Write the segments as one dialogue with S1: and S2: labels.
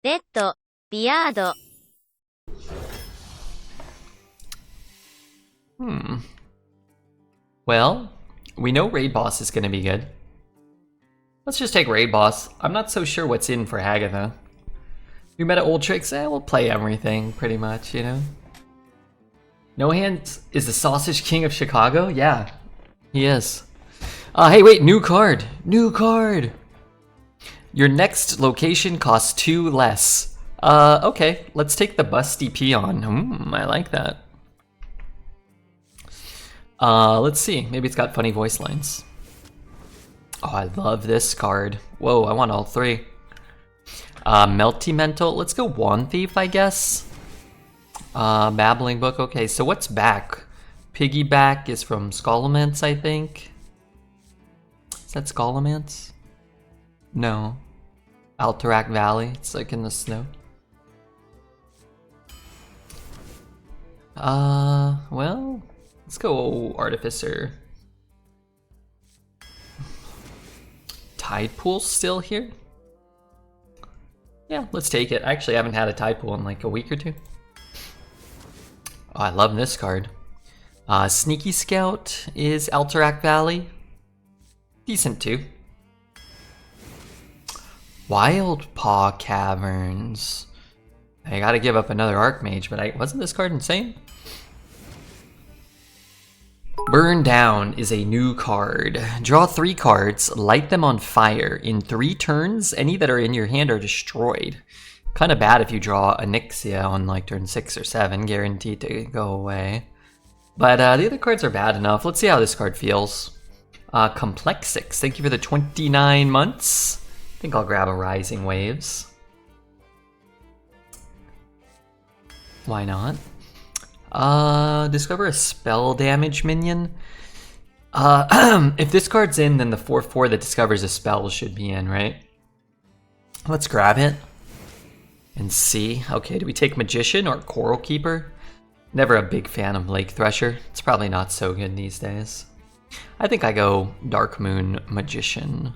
S1: レッド、ビアード。
S2: Well, we know Raid Boss is gonna be good. Let's just take Raid Boss. I'm not so sure what's in for Hagatha. New meta old tricks, we'll play everything, pretty much, you know? No Hands is the Sausage King of Chicago? Yeah, he is. Hey, wait, new card! New card! Your next location costs 2 less. Okay, let's take the Busty Peon. I like that. Let's see, maybe it's got funny voice lines. Oh, I love this card. Whoa, I want all 3. Melty Mental, let's go Wand Thief, I guess. Babbling Book, okay, so what's back? Piggyback is from Scholomance, I think. Is that Scholomance? No. Alterac Valley, it's like in the snow. Well, let's go Artificer. Tide Pool's still here? Yeah, let's take it. I actually haven't had a Tide Pool in like a week or 2. Oh, I love this card. Sneaky Scout is Alterac Valley. Decent too. Wild Paw Caverns. I gotta give up another Archmage, but wasn't this card insane? Burn Down is a new card. Draw 3 cards, light them on fire. In 3 turns, any that are in your hand are destroyed. Kind of bad if you draw Onyxia on like turn 6 or 7, guaranteed to go away. But the other cards are bad enough. Let's see how this card feels. Complexix, thank you for the 29 months. I think I'll grab a Rising Waves. Why not? Discover a spell damage minion. If this card's in, then the 4/4 that discovers a spell should be in, right? Let's grab it and see. Okay, do we take Magician or Coral Keeper? Never a big fan of Lake Thresher. It's probably not so good these days. I think I go Dark Moon Magician.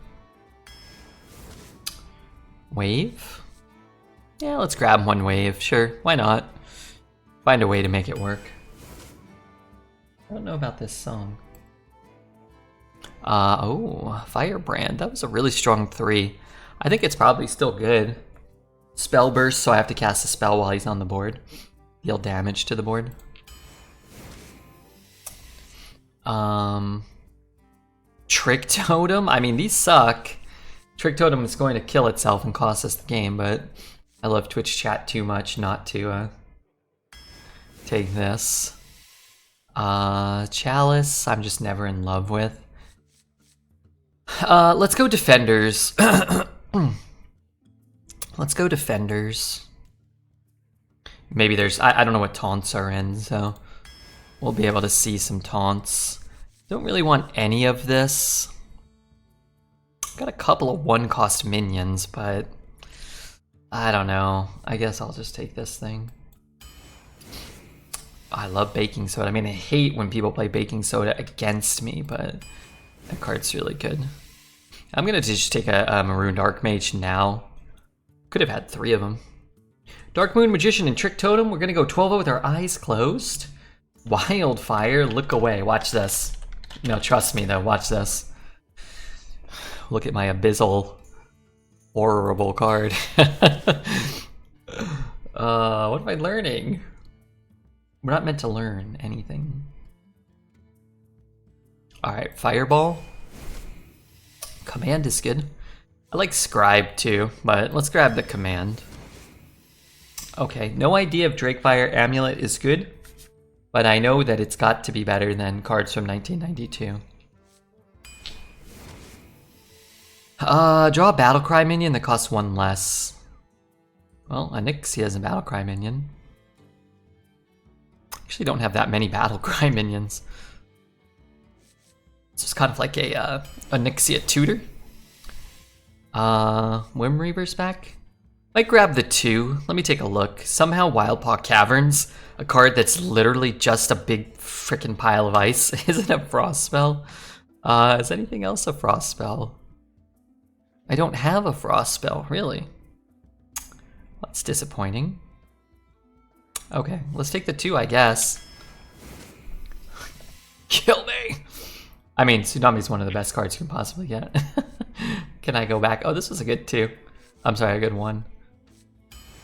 S2: Wave? Yeah, let's grab 1 wave. Sure, why not? Find a way to make it work. I don't know about this song. Oh, Firebrand. That was a really strong 3. I think it's probably still good. Spell Burst, so I have to cast a spell while he's on the board. Deal damage to the board. Trick Totem? I mean, these suck. Trick Totem is going to kill itself and cost us the game, but I love Twitch chat too much not to take this. Chalice, I'm just never in love with. Let's go Defenders. Let's go Defenders. Maybe there's, I don't know what taunts are in, so we'll be able to see some taunts. Don't really want any of this. Got a couple of 1-cost minions, but I don't know. I guess I'll just take this thing. I love Baking Soda. I mean, I hate when people play Baking Soda against me, but that card's really good. I'm gonna just take a Marooned Archmage now. Could have had 3 of them. Dark Moon Magician and Trick Totem. We're gonna go 12-0 with our eyes closed. Wildfire, look away. Watch this. No, trust me though, watch this. Look at my abyssal, horrible card. What am I learning? We're not meant to learn anything. Alright, Fireball. Command is good. I like Scribe too, but let's grab the command. Okay, no idea if Drakefire Amulet is good, but I know that it's got to be better than cards from 1992. Draw a Battlecry minion that costs 1 less. Well, Onyxia is a Battlecry minion. Actually don't have that many Battlecry minions. So it's kind of like a Onyxia tutor. Whimreaver's back. Might grab the 2. Let me take a look. Somehow Wildpaw Caverns, a card that's literally just a big frickin' pile of ice, isn't a frost spell. Is anything else a frost spell? I don't have a frost spell, really. it's disappointing. Okay, let's take the 2, I guess. Kill me! I mean, Tsunami's one of the best cards you can possibly get. Can I go back? Oh, this was a good 2. I'm sorry, a good 1.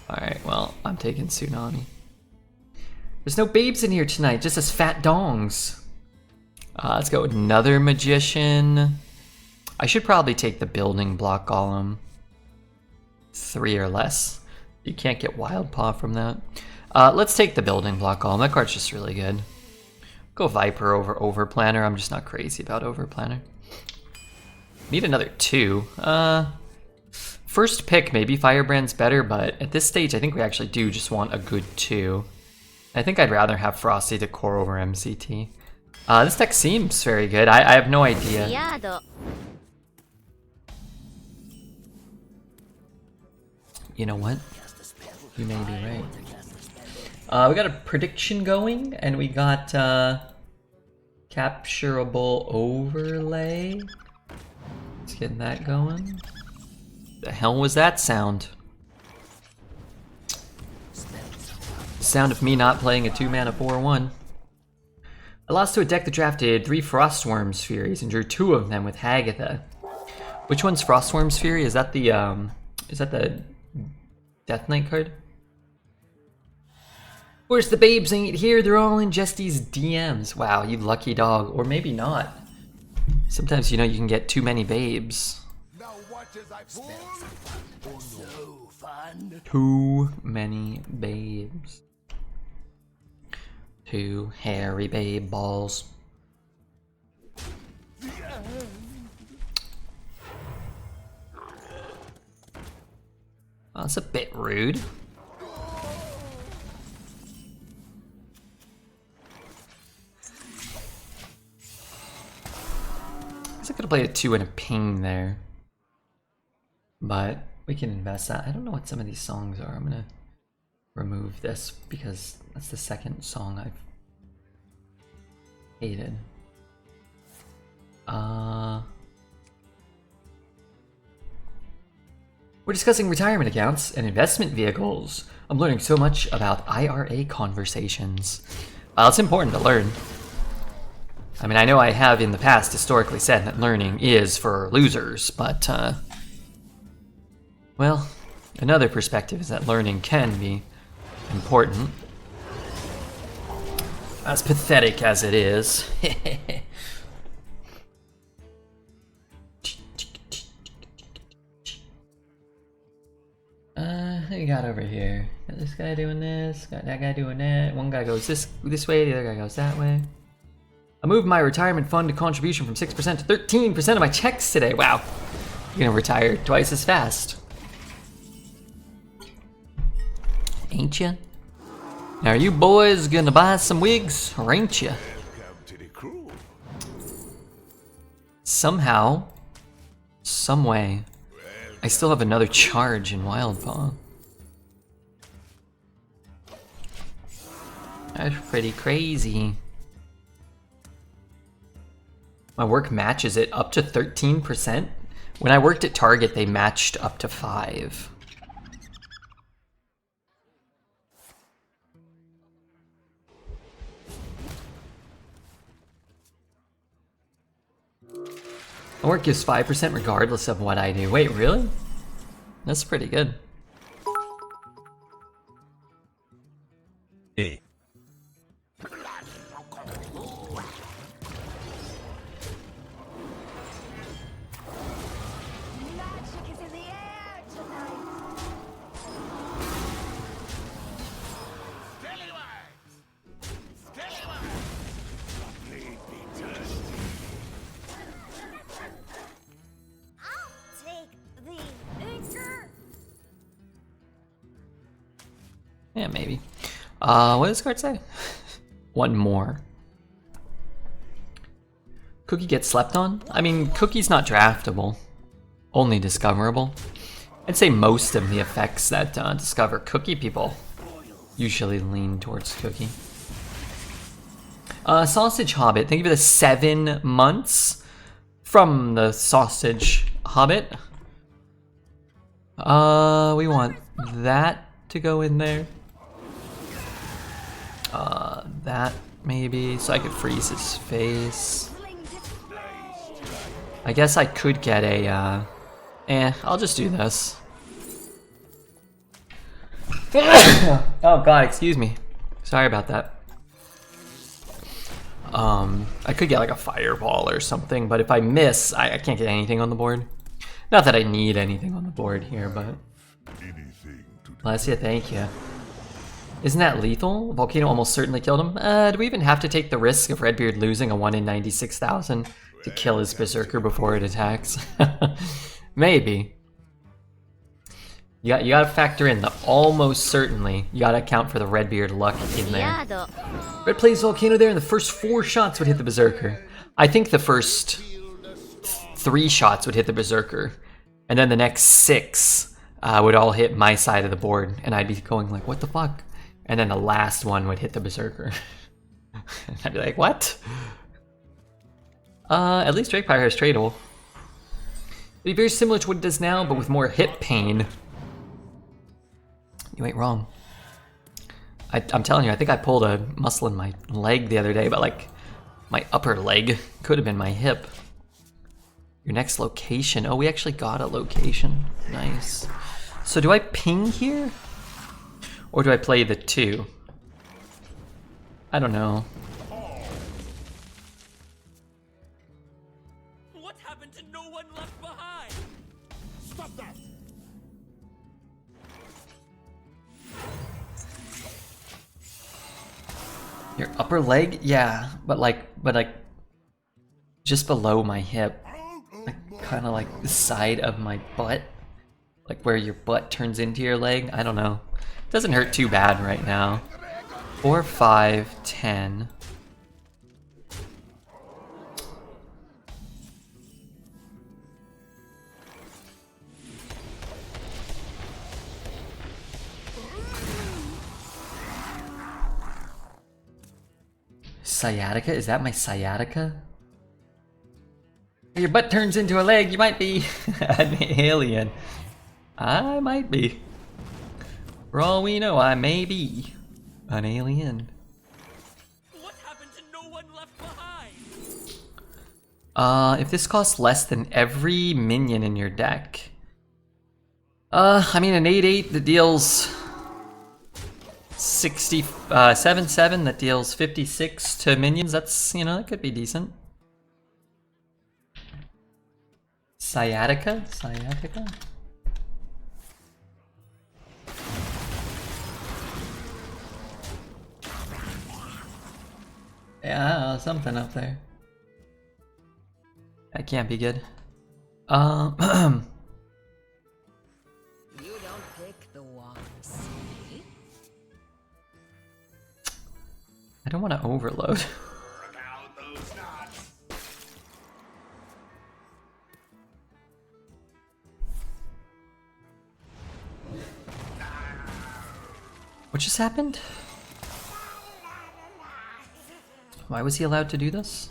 S2: Alright, well, I'm taking Tsunami. There's no babes in here tonight, just as fat dongs. Let's go with another Magician. I should probably take the Building Block Golem. 3 or less. You can't get Wild Paw from that. Let's take the Building Block Golem. That card's just really good. Go Viper over Overplanner. I'm just not crazy about Overplanner. Need another 2. First pick, maybe Firebrand's better, but at this stage, I think we actually do just want a good 2. I think I'd rather have Frosty Decor over MCT. This deck seems very good. I have no idea. You know what? You may be right. We got a prediction going, and we got capturable overlay. Let's get that going. The hell was that sound? Sound of me not playing a 2-mana 4/1. I lost to a deck that drafted 3 Frostworm's Furies and drew 2 of them with Hagatha. Which one's Frostworm's Fury? Is that the Death Knight card? Of course, the babes ain't here. They're all in Jesty's DMs. Wow, you lucky dog. Or maybe not. Sometimes, you know, you can get too many babes. Too many babes. 2 hairy babe balls. Well, that's a bit rude. I could have played a 2 and a ping there. But we can invest that. I don't know what some of these songs are. I'm gonna remove this because that's the second song I've hated. We're discussing retirement accounts and investment vehicles. I'm learning so much about IRA conversations. Well, it's important to learn. I mean, I know I have in the past historically said that learning is for losers, but, well, another perspective is that learning can be important. As pathetic as it is. What you got over here? Got this guy doing this, got that guy doing that. One guy goes this way, the other guy goes that way. I moved my retirement fund contribution from 6% to 13% of my checks today. Wow. You're gonna retire twice as fast. Ain't ya? Now, are you boys gonna buy some wigs, or ain't ya? Somehow, some way, I still have another charge in Wildpaw. That's pretty crazy. My work matches it up to 13%. When I worked at Target, they matched up to 5. My work gives 5% regardless of what I do. Wait, really? That's pretty good.
S3: Hey.
S2: Yeah, maybe. What does this card say? One more. Cookie gets slept on? I mean, Cookie's not draftable. Only discoverable. I'd say most of the effects that discover Cookie people usually lean towards Cookie. Sausage Hobbit. Thank you for the 7 months from the Sausage Hobbit. We want that to go in there. That maybe, so I could freeze his face. I guess I could get a, I'll just do this. Oh god, excuse me. Sorry about that. I could get like a fireball or something, but if I miss, I can't get anything on the board. Not that I need anything on the board here, but... Bless you, thank you. Isn't that lethal? Volcano almost certainly killed him. Do we even have to take the risk of Redbeard losing a 1 in 96,000 to kill his Berserker before it attacks? Maybe. You gotta factor in the almost certainly. You gotta account for the Redbeard luck in there. Red plays Volcano there, and the first 4 shots would hit the Berserker. I think the first 3 shots would hit the Berserker, and then the next 6 would all hit my side of the board, and I'd be going like, what the fuck? And then the last one would hit the Berserker. I'd be like, what? At least Drakefire has tradable. It'd be very similar to what it does now, but with more hip pain. You ain't wrong. I'm telling you, I think I pulled a muscle in my leg the other day, but like my upper leg could have been my hip. Your next location. Oh, we actually got a location. Nice. So do I ping here? Or do I play the 2? I don't know.
S3: What happened to no one left behind? Stop that!
S2: Your upper leg? Yeah, but like just below my hip. Like kind of like the side of my butt. Like where your butt turns into your leg. I don't know. It doesn't hurt too bad right now. 4, 5, 10. Sciatica? Is that my sciatica? Your butt turns into a leg, you might be an alien. I might be. For all we know, I may be an alien.
S3: What happened to no one left behind?
S2: If this costs less than every minion in your deck. I mean an 8/8 that deals 7/7 that deals 56 to minions, that's, you know, that could be decent. Sciatica? Sciatica? Yeah, something up there. That can't be good.
S4: You don't pick the ones.
S2: I don't want to overload. What just happened? Why was he allowed to do this?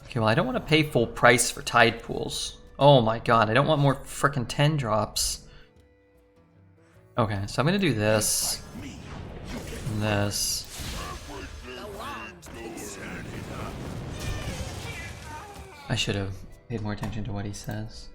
S2: Okay, well I don't want to pay full price for tide pools. Oh my god, I don't want more frickin' 10 drops. Okay, so I'm gonna do this. And this. I should have paid more attention to what he says.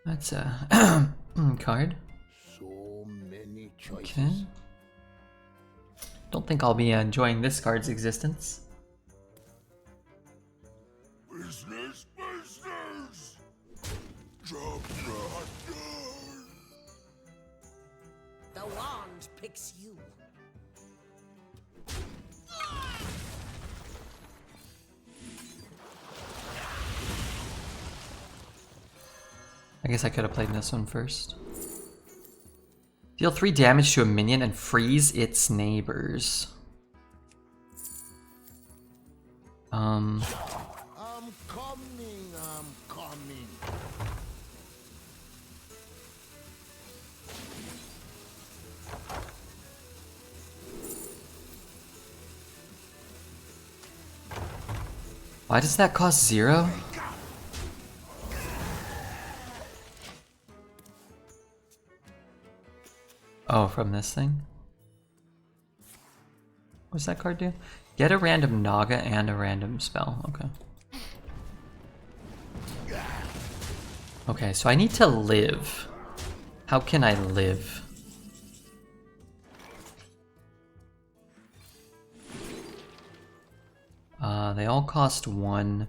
S2: That's a card.
S5: So many choices.
S2: Okay. Don't think I'll be enjoying this card's existence.
S5: Business, business. Drop your gun.
S4: The wand picks you.
S2: I guess I could have played this one first. Deal 3 damage to a minion and freeze its neighbors.
S5: I'm coming, I'm coming.
S2: Why does that cost 0? Oh, from this thing? What's that card do? Get a random Naga and a random spell. Okay. Okay, so I need to live. How can I live? They all cost 1.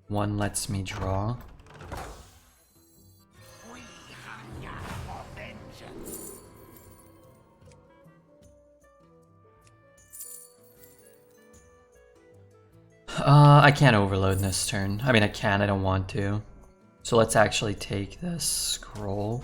S2: 1 lets me draw. I can't overload this turn. I mean, I can, I don't want to. So let's actually take this scroll.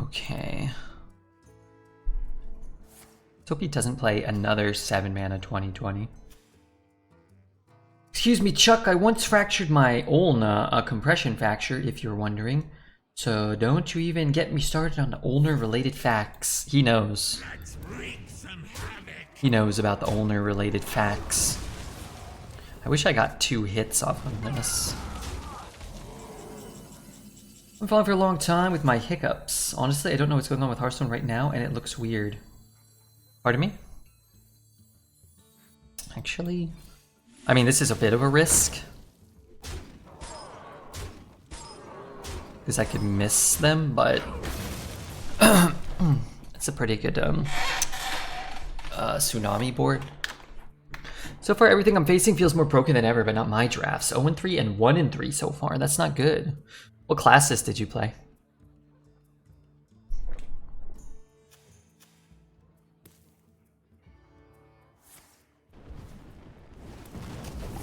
S2: Okay. Let's hope he doesn't play another 7 mana 2020. Excuse me, Chuck, I once fractured my ulna, a compression fracture, if you're wondering. So don't you even get me started on ulnar-related facts. He knows. He knows about the ulnar-related facts. I wish I got 2 hits off of this. I'm falling for a long time with my hiccups. Honestly, I don't know what's going on with Hearthstone right now, and it looks weird. Pardon me? Actually, I mean, this is a bit of a risk. Because I could miss them, but it's a pretty good tsunami board. So far, everything I'm facing feels more broken than ever, but not my drafts. 0-3 and 1-3 so far. That's not good. What classes did you play?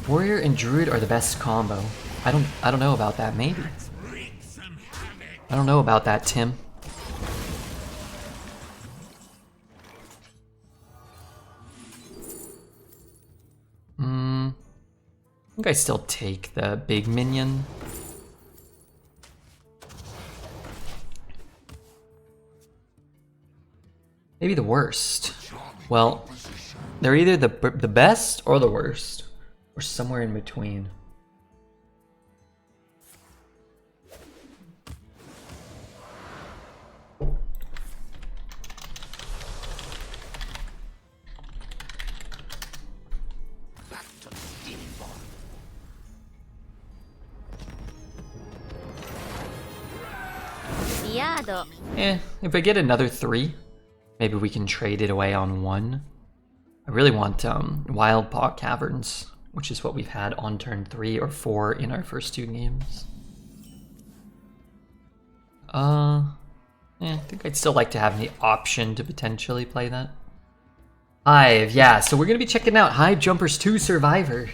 S2: Warrior and Druid are the best combo. I don't know about that, maybe. I don't know about that, Tim. I think I still take the big minion. Maybe the worst. Well, they're either the best or the worst. Or somewhere in between. If I get another 3, maybe we can trade it away on 1. I really want Wild Paw Caverns, which is what we've had on turn 3 or 4 in our first 2 games. I think I'd still like to have the option to potentially play that. Hive, yeah, so we're gonna be checking out Hive Jumpers 2 Survivor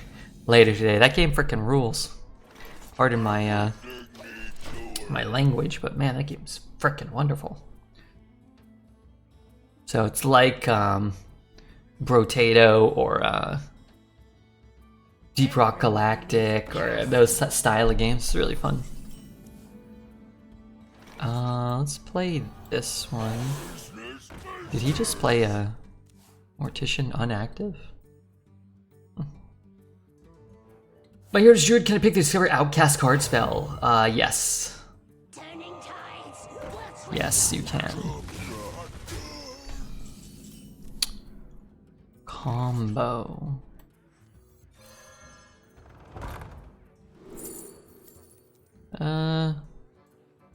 S2: later today. That game frickin' rules. Pardon my my language, but man, that game's frickin' wonderful. So it's like Brotato or Deep Rock Galactic or those style of games. It's really fun. Let's play this one. Did he just play a Mortician unactive? My here's Druid. Can I pick the Discover Outcast card spell? Yes. Yes, you can. Combo. I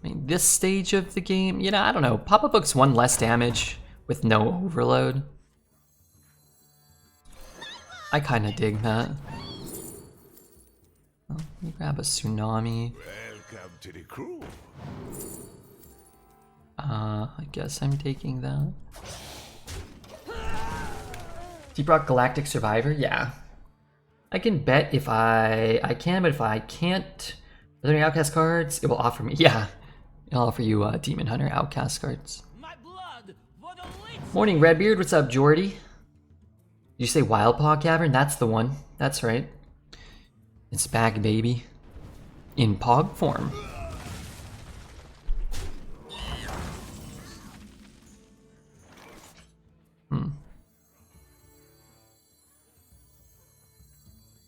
S2: mean, this stage of the game, you know, I don't know. Pop-Up Book's 1 less damage with no overload. I kind of dig that. Well, let me grab a Tsunami.
S5: Welcome to the crew.
S2: I guess I'm taking that. Deep Rock Galactic Survivor? Yeah. I can bet if I can, but if I can't, are there any Outcast cards? It will offer me, yeah. It'll offer you Demon Hunter Outcast cards.
S3: My blood for the lynx.
S2: Morning, Redbeard. What's up, Jordy? Did you say Wildpaw Cavern? That's the one. That's right. It's back, baby. In Pog form.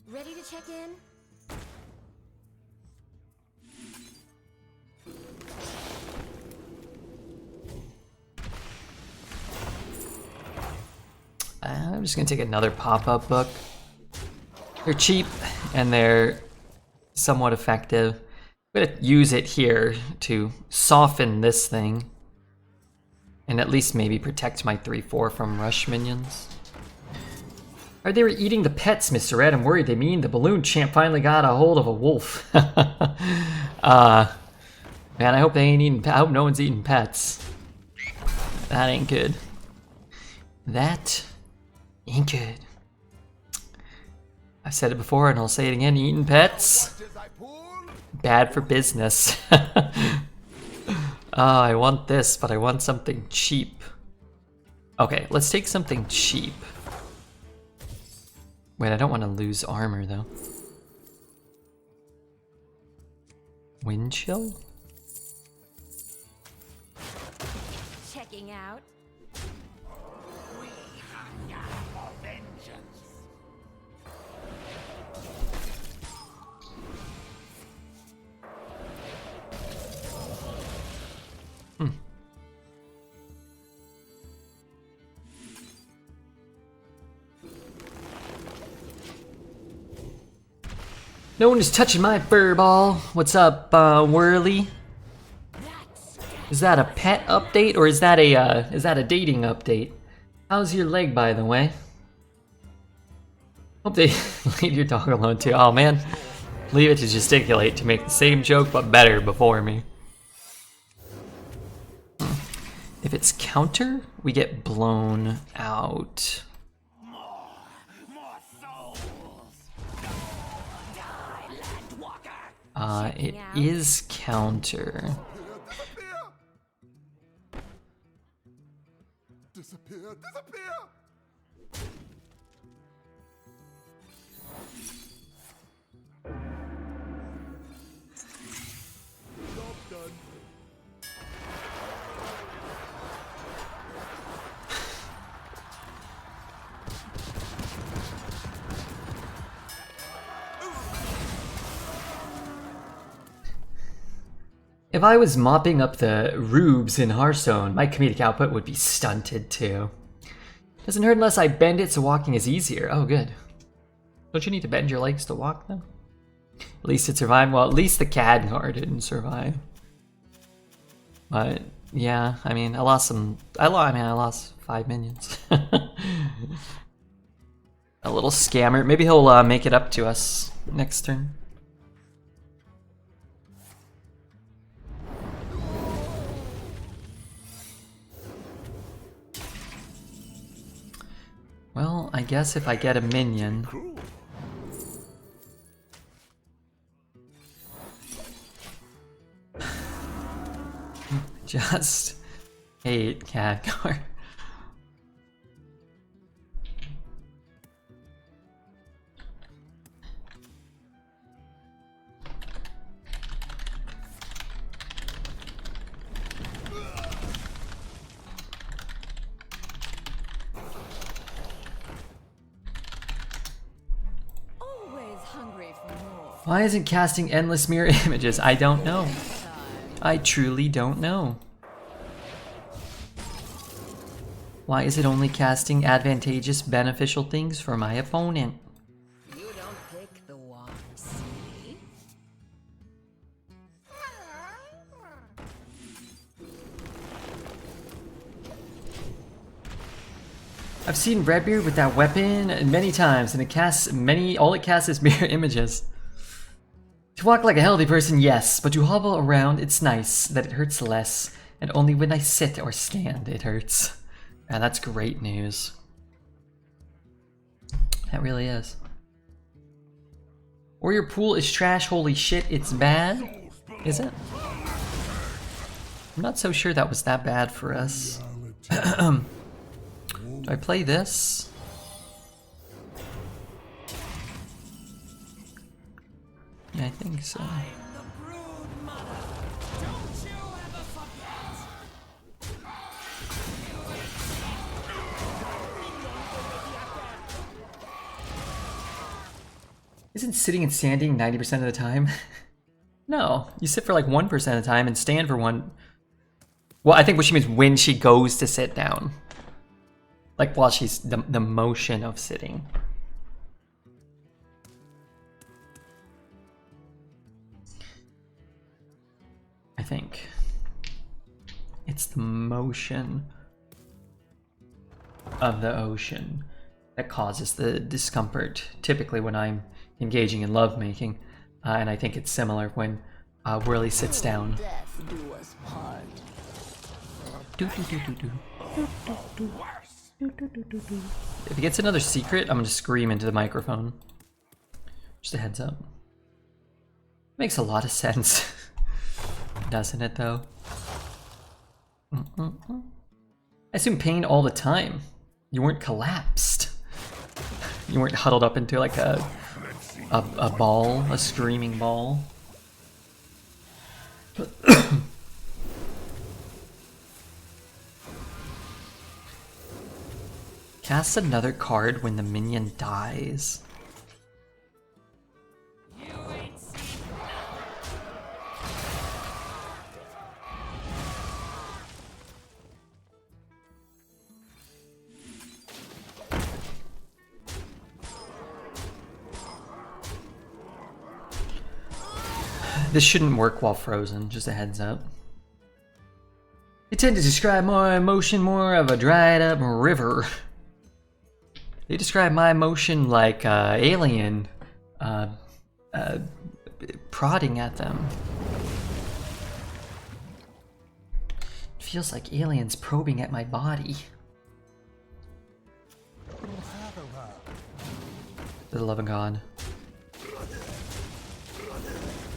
S1: Ready to check in?
S2: I'm just gonna take another pop-up book. They're cheap and they're somewhat effective. I'm gonna use it here to soften this thing and at least maybe protect my 3/4 from rush minions. Or they were eating the pets, Mr. Red. I'm worried they mean the balloon champ finally got a hold of a wolf. Man, I hope they ain't eating. I hope no one's eating pets. That ain't good. That ain't good. I've said it before and I'll say it again, eating pets, bad for business. Oh, I want this, but I want something cheap. Okay, let's take something cheap. Wait, I don't want to lose armor though. Wind chill?
S1: Checking out.
S2: No one is touching my fur ball. What's up, Whirly? Is that a pet update or is that a dating update? How's your leg, by the way? Hope they leave your dog alone too. Oh man, leave it to gesticulate to make the same joke but better before me. If it's counter, we get blown out. It is counter.
S5: Disappear, disappear! Job done.
S2: If I was mopping up the rubes in Hearthstone, my comedic output would be stunted too. Doesn't hurt unless I bend it so walking is easier. Oh, good. Don't you need to bend your legs to walk then? At least it survived. Well, at least the CAD card didn't survive. But yeah, I mean, I lost some. I lost 5 minions. A little scammer. Maybe he'll make it up to us next turn. Well, I guess if I get a minion... Just hate CAD card. Why isn't casting endless mirror images? I don't know. I truly don't know. Why is it only casting advantageous, beneficial things for my opponent?
S4: You don't pick the ones, see?
S2: I've seen Redbeard with that weapon many times, and it casts all it casts is mirror images. To walk like a healthy person, yes, but to hobble around, it's nice that it hurts less. And only when I sit or stand it hurts. And that's great news. That really is. Or your pool is trash, holy shit, it's bad? Is it? I'm not so sure that was that bad for us. Do I play this? Yeah, I think so. Isn't sitting and standing 90% of the time? No, you sit for like 1% of the time and stand for one. Well, I think what she means when she goes to sit down. Like while she's the motion of sitting. I think. It's the motion of the ocean that causes the discomfort, typically when I'm engaging in lovemaking. And I think it's similar when Whirly sits down.
S4: Death do us part.
S2: If he gets another secret, I'm gonna scream into the microphone. Just a heads up. Makes a lot of sense. Doesn't it though? I assume pain all the time. You weren't collapsed. You weren't huddled up into like a ball, a screaming ball. Cast another card when the minion dies. This shouldn't work while frozen, just a heads up. They tend to describe my emotion more of a dried up river. They describe my emotion like alien prodding at them. It feels like aliens probing at my body. For the love of God.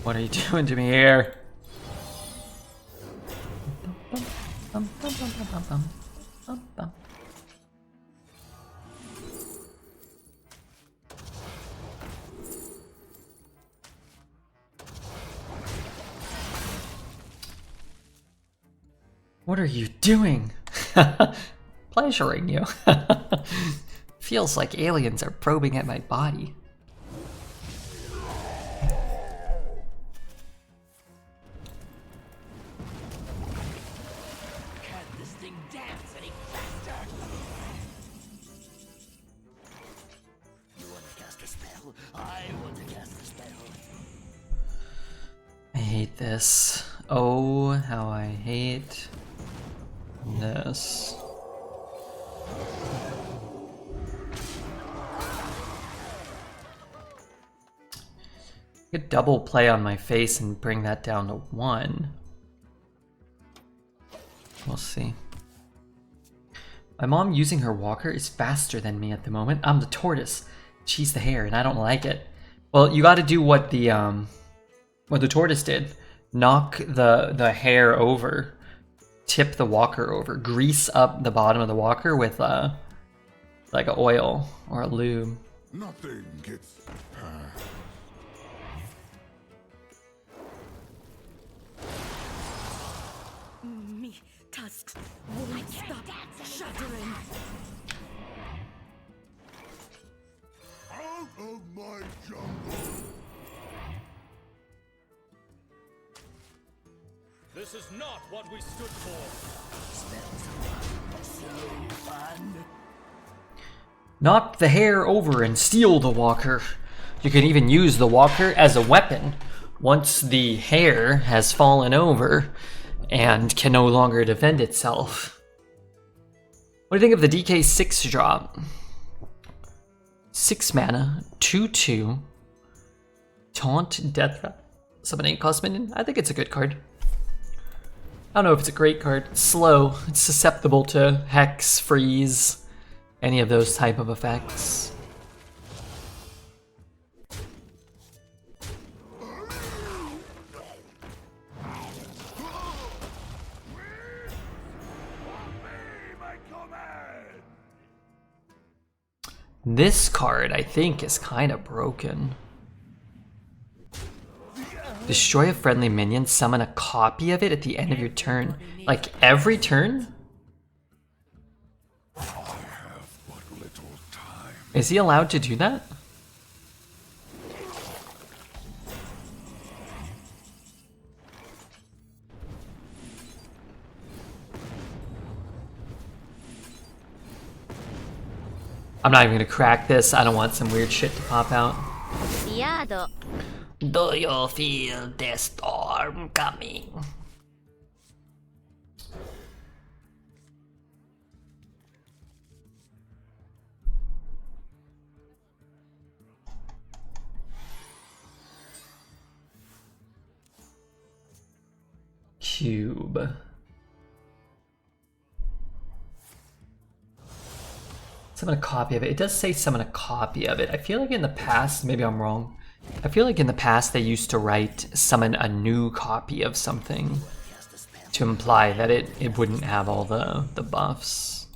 S2: What are you doing to me here? What are you doing? Pleasuring you. Feels like aliens are probing at my body. I hate this. Oh, how I hate this. I could double play on my face and bring that down to 1. We'll see. My mom using her walker is faster than me at the moment. I'm the tortoise. She's the hare, and I don't like it. Well, you gotta do what the tortoise did. Knock the hare over. Tip the walker over. Grease up the bottom of the walker with like an oil or a lube.
S5: Nothing gets
S4: Me tusks won't stop shuddering.
S5: out of my jungle.
S3: This is not what we stood for.
S2: Knock the hare over and steal the walker. You can even use the walker as a weapon once the hare has fallen over and can no longer defend itself. What do you think of the DK 6 drop? 6 mana, 2/2, taunt, death trap, summon 8 cost minion. I think it's a good card. I don't know if it's a great card. It's slow. It's susceptible to hex, freeze, any of those type of effects. This card, I think, is kind of broken. Destroy a friendly minion, summon a copy of it at the end of your turn. Like, every turn?
S5: I have but little time.
S2: Is he allowed to do that? I'm not even gonna crack this. I don't want some weird shit to pop out. Do you feel the storm coming? Cube. Summon a copy of it. It does say summon a copy of it. I feel like in the past, maybe I'm wrong. I feel like in the past they used to write summon a new copy of something to imply that it wouldn't have all the buffs.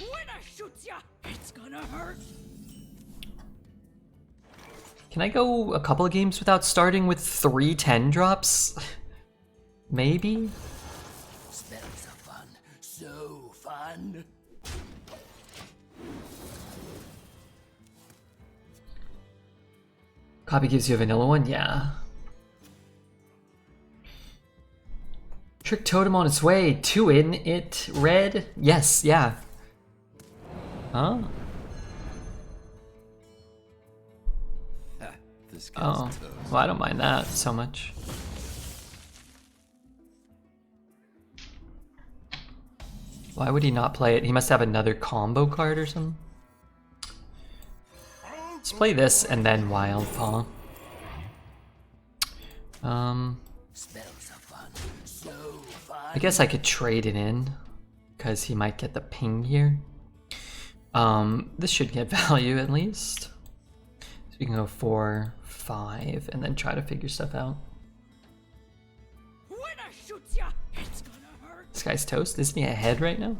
S3: When I shoot ya, it's gonna hurt.
S2: Can I go a couple of games without starting with 3 10 drops? Maybe?
S3: Spells are fun, so fun.
S2: Copy gives you a vanilla one? Yeah. Trick Totem on its way. 2 in it. Red? Yes, yeah. Huh?
S3: This
S2: Oh. Well, I don't mind that so much. Why would he not play it? He must have another combo card or something. Let's play this and then Wild Paw.
S3: Spells are fun, so fun.
S2: I guess I could trade it in because he might get the ping here. This should get value at least. So we can go 4, 5, and then try to figure stuff out.
S3: When I shoot ya, it's gonna hurt.
S2: This guy's toast. Isn't he ahead right now?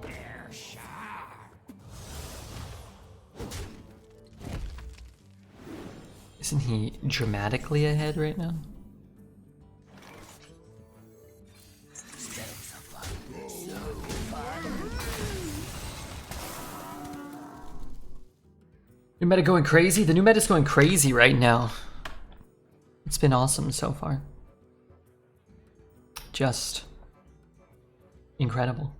S3: They're sharp.
S2: Isn't he dramatically ahead right now?
S3: Spells are fun, so fun.
S2: New meta going crazy? The new meta's going crazy right now. It's been awesome so far. Just incredible.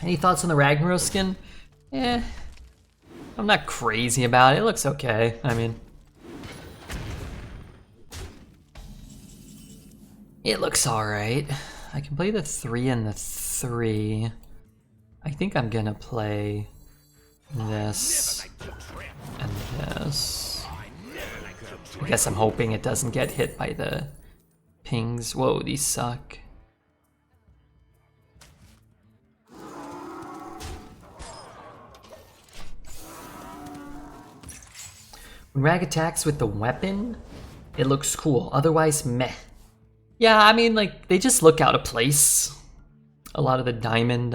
S2: Any thoughts on the Ragnaros skin? Eh, I'm not crazy about it. It looks okay. I mean, it looks alright. I can play the 3 and the 3. I think I'm gonna play this and this. I guess I'm hoping it doesn't get hit by the pings. Whoa, these suck. When Rag attacks with the weapon, it looks cool. Otherwise, meh. Yeah, I mean, like, they just look out of place. A lot of the diamond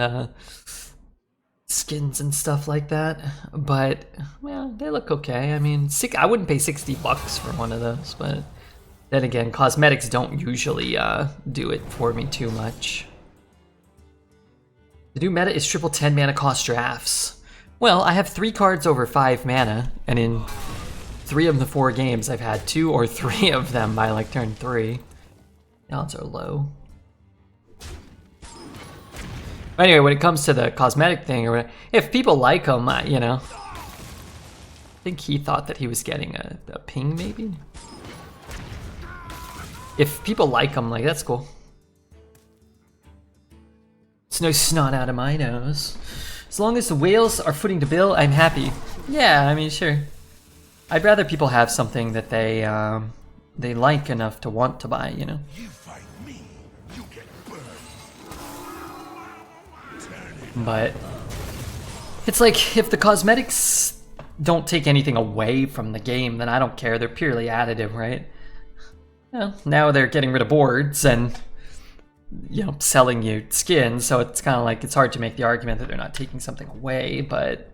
S2: skins and stuff like that. But, well, they look okay. I mean, I wouldn't pay $60 for one of those, but then again, cosmetics don't usually do it for me too much. The new meta is triple 10 mana cost drafts. Well, I have 3 cards over 5 mana, and in 3 of the 4 games, I've had 2 or 3 of them by like turn 3. The odds are low. But anyway, when it comes to the cosmetic thing, or whatever, if people like him, you know. I think he thought that he was getting a ping, maybe? If people like him, like, that's cool. It's no snot out of my nose. As long as the whales are footing the bill, I'm happy. Yeah, I mean, sure. I'd rather people have something that they like enough to want to buy, you know?
S5: You fight me, you get burned.
S2: But it's like, if the cosmetics don't take anything away from the game, then I don't care. They're purely additive, right? Well, now they're getting rid of boards and, you know, selling you skins, so it's kind of like, it's hard to make the argument that they're not taking something away, but...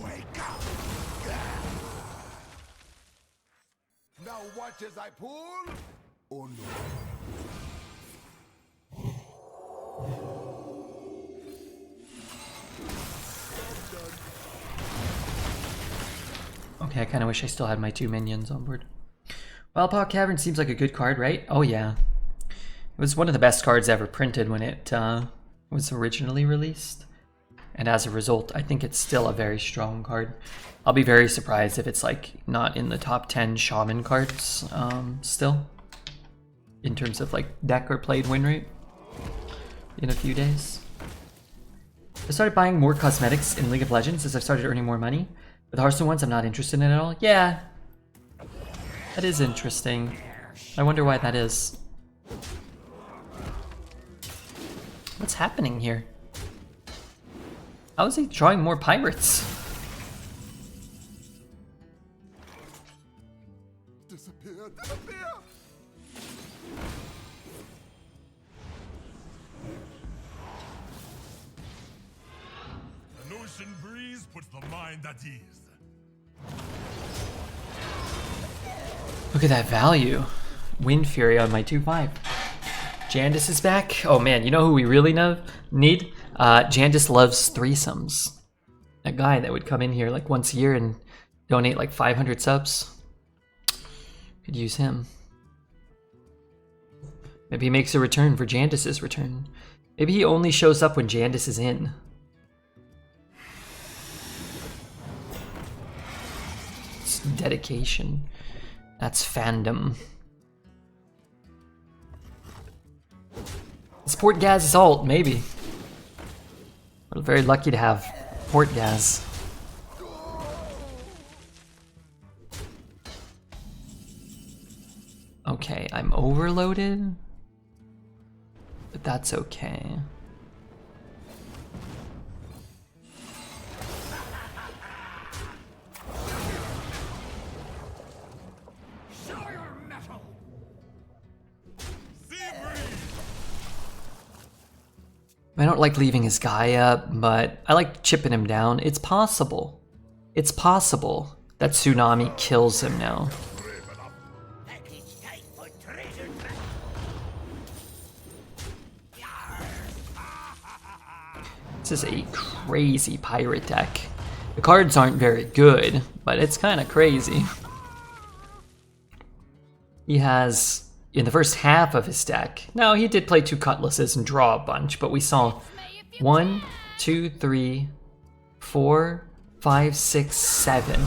S5: Wake up. Now watch as I pull. Oh no.
S2: Okay, I kind of wish I still had my 2 minions on board. Wildpaw Cavern seems like a good card, right? Oh yeah. It was one of the best cards ever printed when it was originally released. And as a result, I think it's still a very strong card. I'll be very surprised if it's like not in the top 10 Shaman cards still. In terms of like deck or played win rate in a few days. I started buying more cosmetics in League of Legends as I've started earning more money. With Hearthstone ones, I'm not interested in it at all. Yeah, that is interesting. I wonder why that is. What's happening here? How is he drawing more pirates?
S5: Disappear, disappear.
S6: An ocean breeze puts the mind at ease.
S2: Look at that value. Wind Fury on my 2/5. Jandis is back. Oh man, you know who we really need? Jandis loves threesomes. That guy that would come in here like once a year and donate like 500 subs. Could use him. Maybe he makes a return for Jandis's return. Maybe he only shows up when Jandis is in. It's dedication. That's fandom. Is Portgaz's ult? Maybe. We're very lucky to have Portgaz. Okay, I'm overloaded, but that's okay. I don't like leaving his guy up, but I like chipping him down. It's possible. It's possible that Tsunami kills him now. This is a crazy pirate deck. The cards aren't very good, but it's kind of crazy. He has, in the first half of his deck, no, he did play 2 cutlasses and draw a bunch, but we saw 1, 2, 3, 4, 5, 6, 7.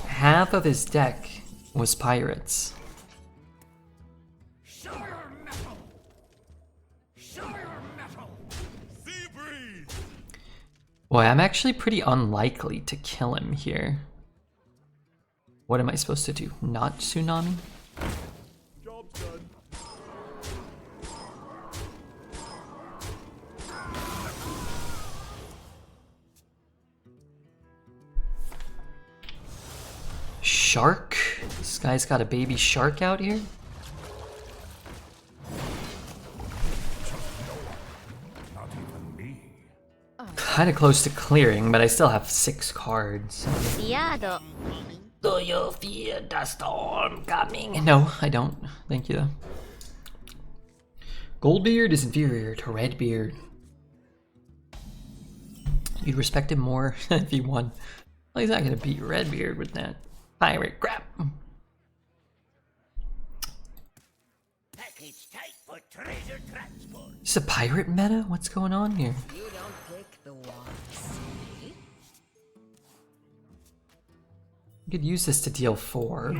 S2: Half of his deck was pirates. Boy, I'm actually pretty unlikely to kill him here. What am I supposed to do? Not Tsunami?
S6: Job's done.
S2: Shark? This guy's got a baby shark out here?
S5: Not even me.
S2: Kinda close to clearing, but I still have 6 cards. Do you fear the storm coming? No, I don't. Thank you though. Goldbeard is inferior to Redbeard. You'd respect him more if he won. Well, he's not gonna beat Redbeard with that pirate crap.
S3: Package tight for treasure transport.
S2: Is a pirate meta? What's going on here?
S4: You don't pick the ones.
S2: You could use this to deal 4.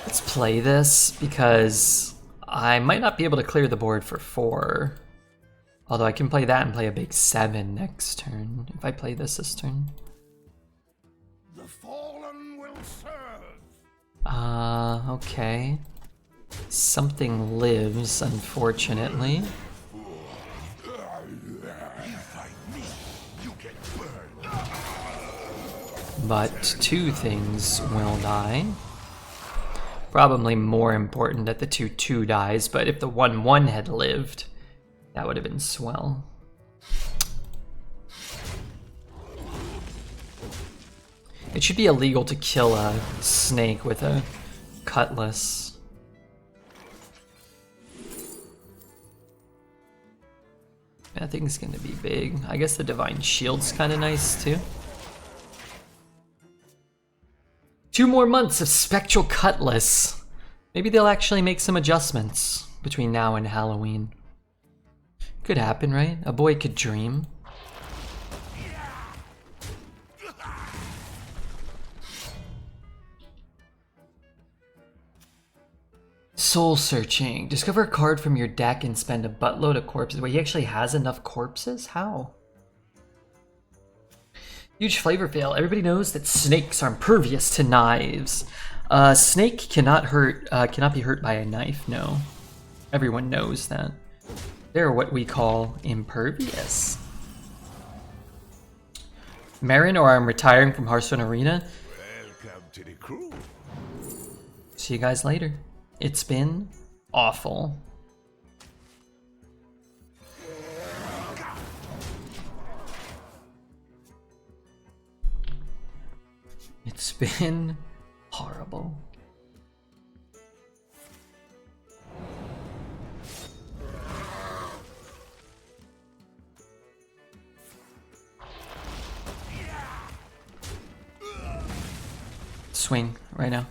S2: Let's play this because I might not be able to clear the board for 4. Although I can play that and play a big 7 next turn if I play this turn.
S5: The fallen will serve.
S2: Okay. Something lives, unfortunately. But 2 things will die. Probably more important that the 2/2 dies, but if the 1/1 had lived, that would have been swell. It should be illegal to kill a snake with a cutlass. That thing's gonna be big. I guess the Divine Shield's kinda nice too. 2 more months of Spectral Cutlass. Maybe they'll actually make some adjustments between now and Halloween. Could happen, right? A boy could dream. Soul searching. Discover a card from your deck and spend a buttload of corpses. Wait, he actually has enough corpses? How? Huge flavor fail. Everybody knows that snakes are impervious to knives. Snake cannot be hurt by a knife, no. Everyone knows that. They're what we call impervious. Marin, or I'm retiring from Hearthstone Arena.
S5: Welcome to the crew.
S2: See you guys later. It's been awful. It's been horrible. Swing right now.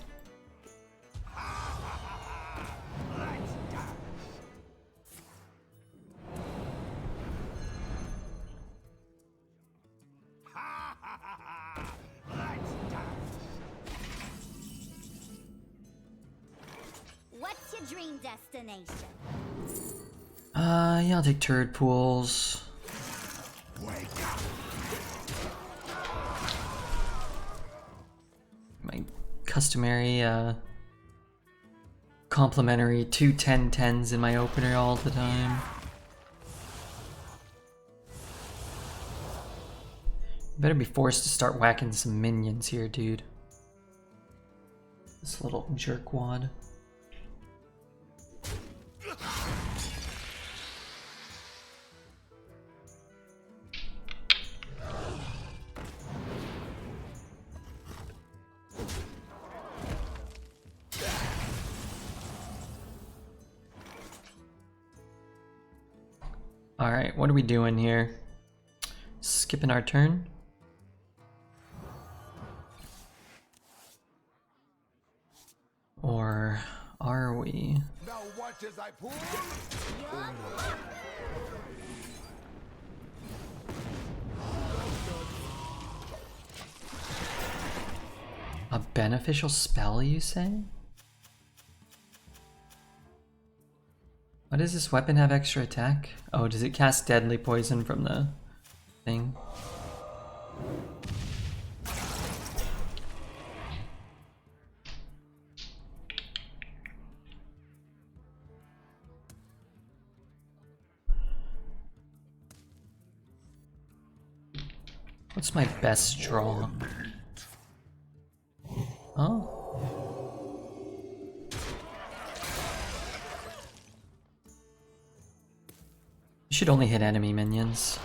S7: What's your dream destination?
S2: Yeah, I'll take turret pools. My customary, complimentary 2 10-10s in my opener all the time. Better be forced to start whacking some minions here, dude. This little jerkwad. Alright, what are we doing here? Skipping our turn? Or are we?
S5: Now watch as I pull.
S2: A beneficial spell, you say? Why does this weapon have extra attack? Oh, does it cast deadly poison from the thing? What's my best draw? Oh. You should only hit enemy minions.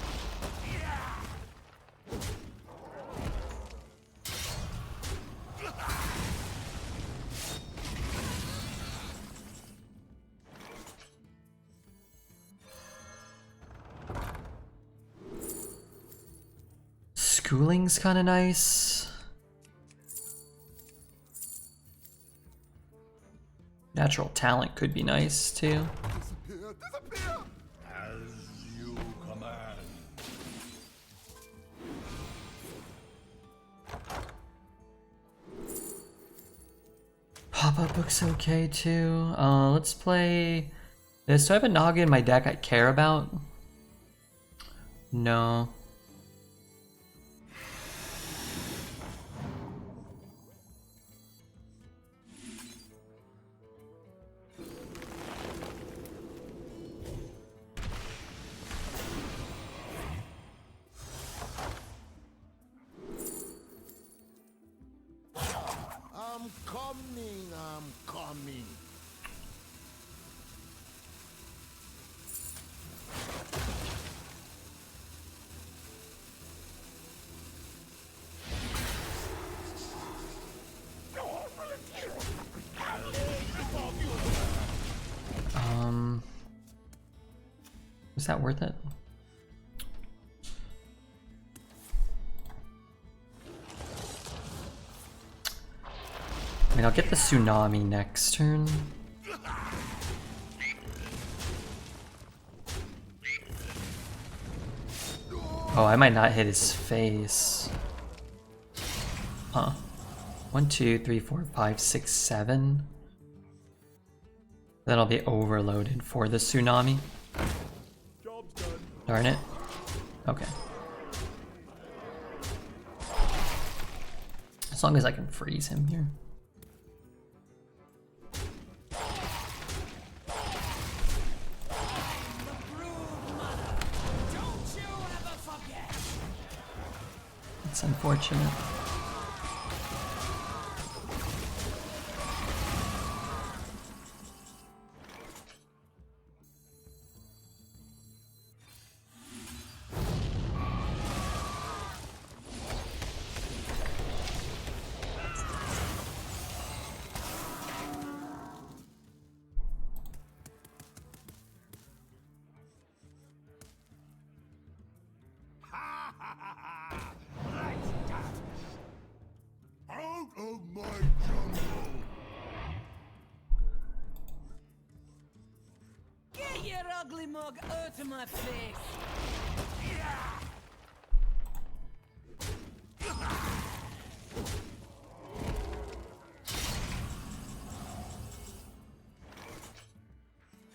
S2: Schooling's kind of nice. Natural talent could be nice too.
S5: Disappear, disappear!
S6: As you command.
S2: Pop-up book's okay too. Let's play this. Do I have a Naga in my deck I care about? No.
S5: I'm coming.
S2: Was that worth it? I mean, I'll get the tsunami next turn. Oh, I might not hit his face. Huh. 1, 2, 3, 4, 5, 6, 7. Then I'll be overloaded for the tsunami.
S6: Job's done.
S2: Darn it. Okay. As long as I can freeze him here. It's unfortunate.
S5: Out of my jungle!
S3: Get your ugly mug out of my face!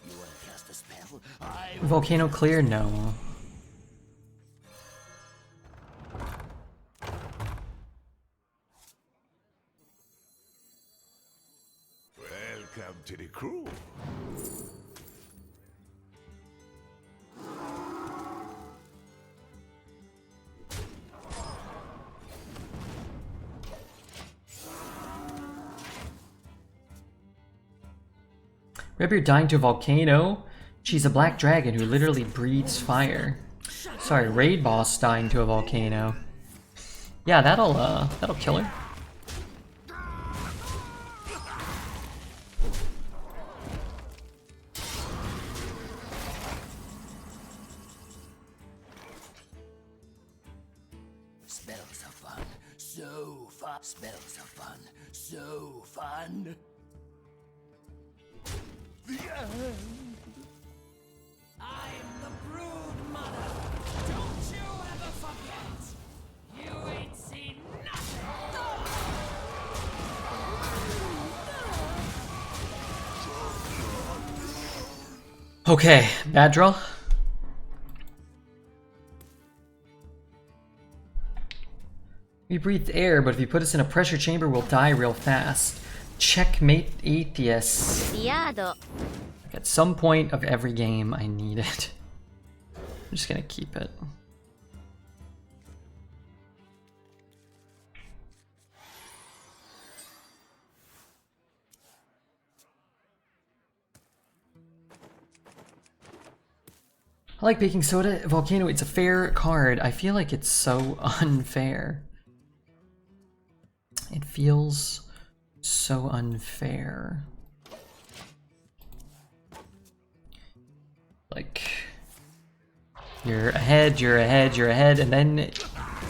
S5: You wanna cast a spell? I
S2: Volcano clear? No.
S5: welcome to the crew.
S2: Redbeard dying to a volcano? She's a black dragon who literally breathes fire. Sorry, raid boss dying to a volcano. Yeah, that'll kill her.
S5: Spells are fun, so fun. Spells are fun, so fun. The end.
S3: I'm the brood mother! Don't you ever forget! You ain't seen nothing!
S2: Okay, bad draw. We breathe air, but if you put us in a pressure chamber, we'll die real fast. Checkmate Atheist.
S7: Diado.
S2: Like at some point of every game, I need it. I'm just gonna keep it. I like baking soda. Volcano, it's a fair card. I feel like it's so unfair. It feels so unfair. Like, you're ahead, and then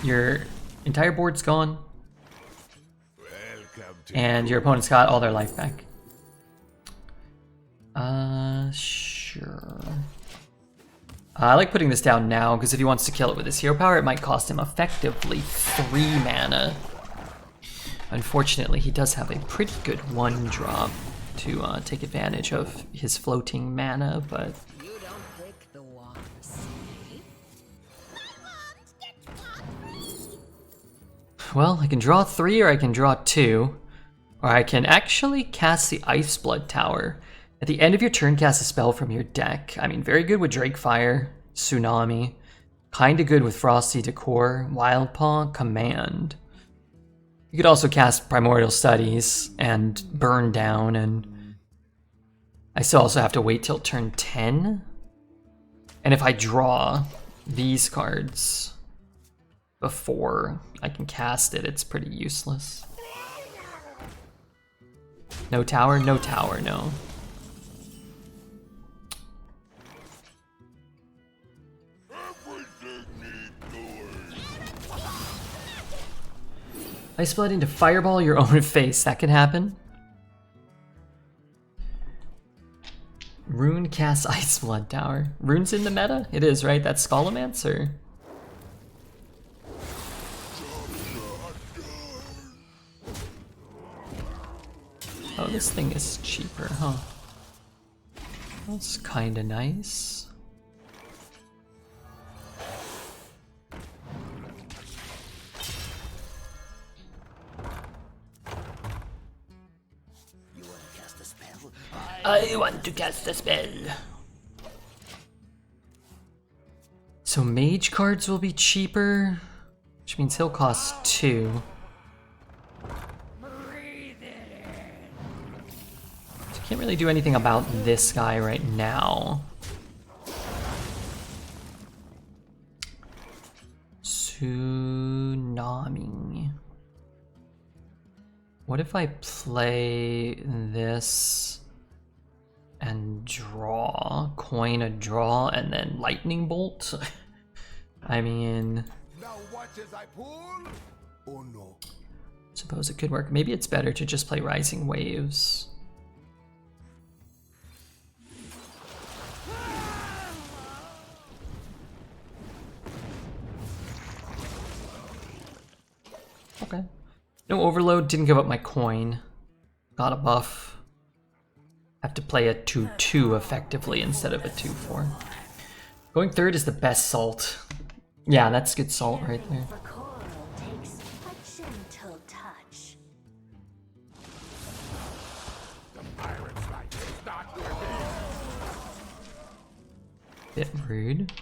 S2: you're Entire board's gone.
S6: Welcome to
S2: And your opponent's got all their life back. Sure. I like putting this down now, because if he wants to kill it with his hero power, it might cost him effectively 3 mana. Unfortunately, he does have a pretty good 1-drop to take advantage of his floating mana, but...
S4: You don't pick the one, see?
S2: Well, I can draw 3 or I can draw 2. Or I can actually cast the Ice Blood Tower. At the end of your turn, cast a spell from your deck. I mean, very good with Drakefire, Tsunami. Kinda good with Frosty Decor, Wildpaw, Command. You could also cast Primordial Studies and Burn Down, and I still also have to wait till turn 10. And if I draw these cards before I can cast it, it's pretty useless. No tower, no tower, no. Ice Blood into Fireball your own face. That can happen. Rune casts Ice Blood Tower. Rune's in the meta? It is, right? That's Scolomancer. Oh, this thing is cheaper, huh? That's kinda nice. I want to cast a spell. So mage cards will be cheaper, which means he'll cost 2. So can't really do anything about this guy right now. Tsunami. What if I play this and draw, coin a draw, and then lightning bolt? I mean,
S6: now watch as I pull. Oh no.
S2: suppose it could work. Maybe it's better to just play Rising Waves. Okay. No overload, didn't give up my coin. Got a buff. Have to play a 2/2 effectively instead of a 2/4. Going third is the best salt. Yeah, that's good salt right there.
S7: The coral takes a gentle touch.
S6: The pirate's life is not working.
S2: Bit rude.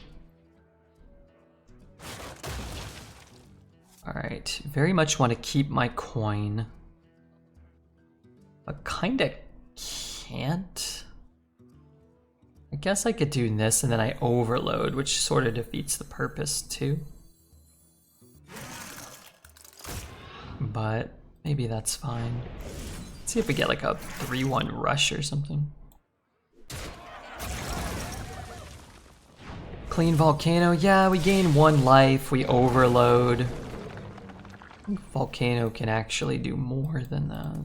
S2: Alright, very much want to keep my coin. But kinda can't. I guess I could do this and then I overload, which sort of defeats the purpose too. But maybe that's fine. Let's see if we get like a 3-1 rush or something. Clean Volcano, yeah, we gain 1 life, we overload. I think Volcano can actually do more than that.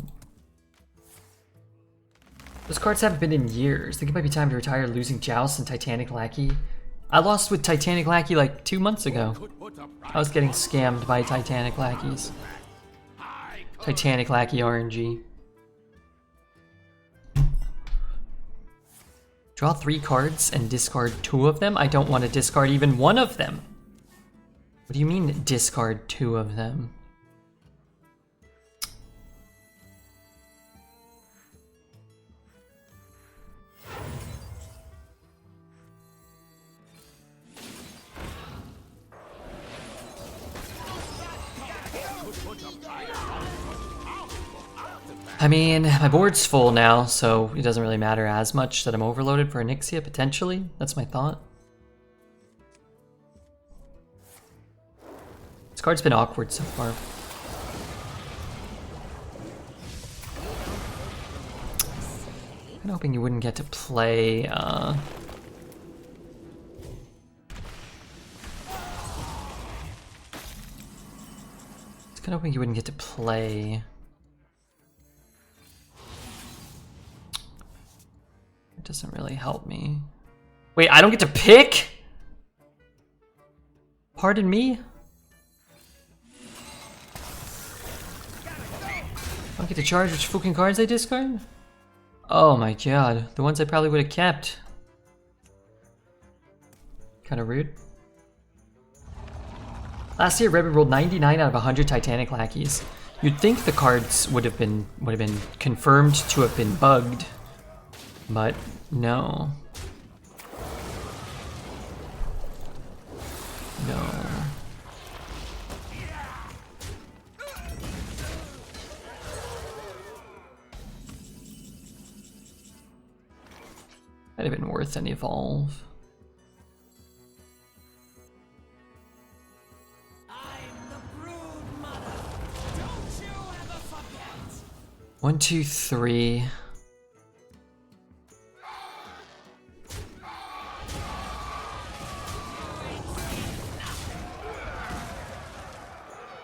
S2: Those cards haven't been in years. I think it might be time to retire losing Joust and Titanic Lackey. I lost with Titanic Lackey like 2 months ago. I was getting scammed by Titanic Lackeys. Titanic Lackey RNG. Draw 3 cards and discard 2 of them? I don't want to discard even 1 of them. What do you mean discard 2 of them? I mean, my board's full now, so it doesn't really matter as much that I'm overloaded for Onyxia, potentially. That's my thought. This card's been awkward so far. I'm hoping you wouldn't get to play, kinda hoping you wouldn't get to play. It doesn't really help me. Wait, I don't get to pick? Pardon me? I don't get to charge which fucking cards I discard? Oh my god, the ones I probably would have kept. Kinda rude. Last year, Redbeard rolled 99 out of 100 Titanic lackeys. You'd think the cards would have been confirmed to have been bugged, but no. No. Might have been worth an evolve.
S3: I'm the brood mother. Don't you ever forget.
S2: 1, 2, 3.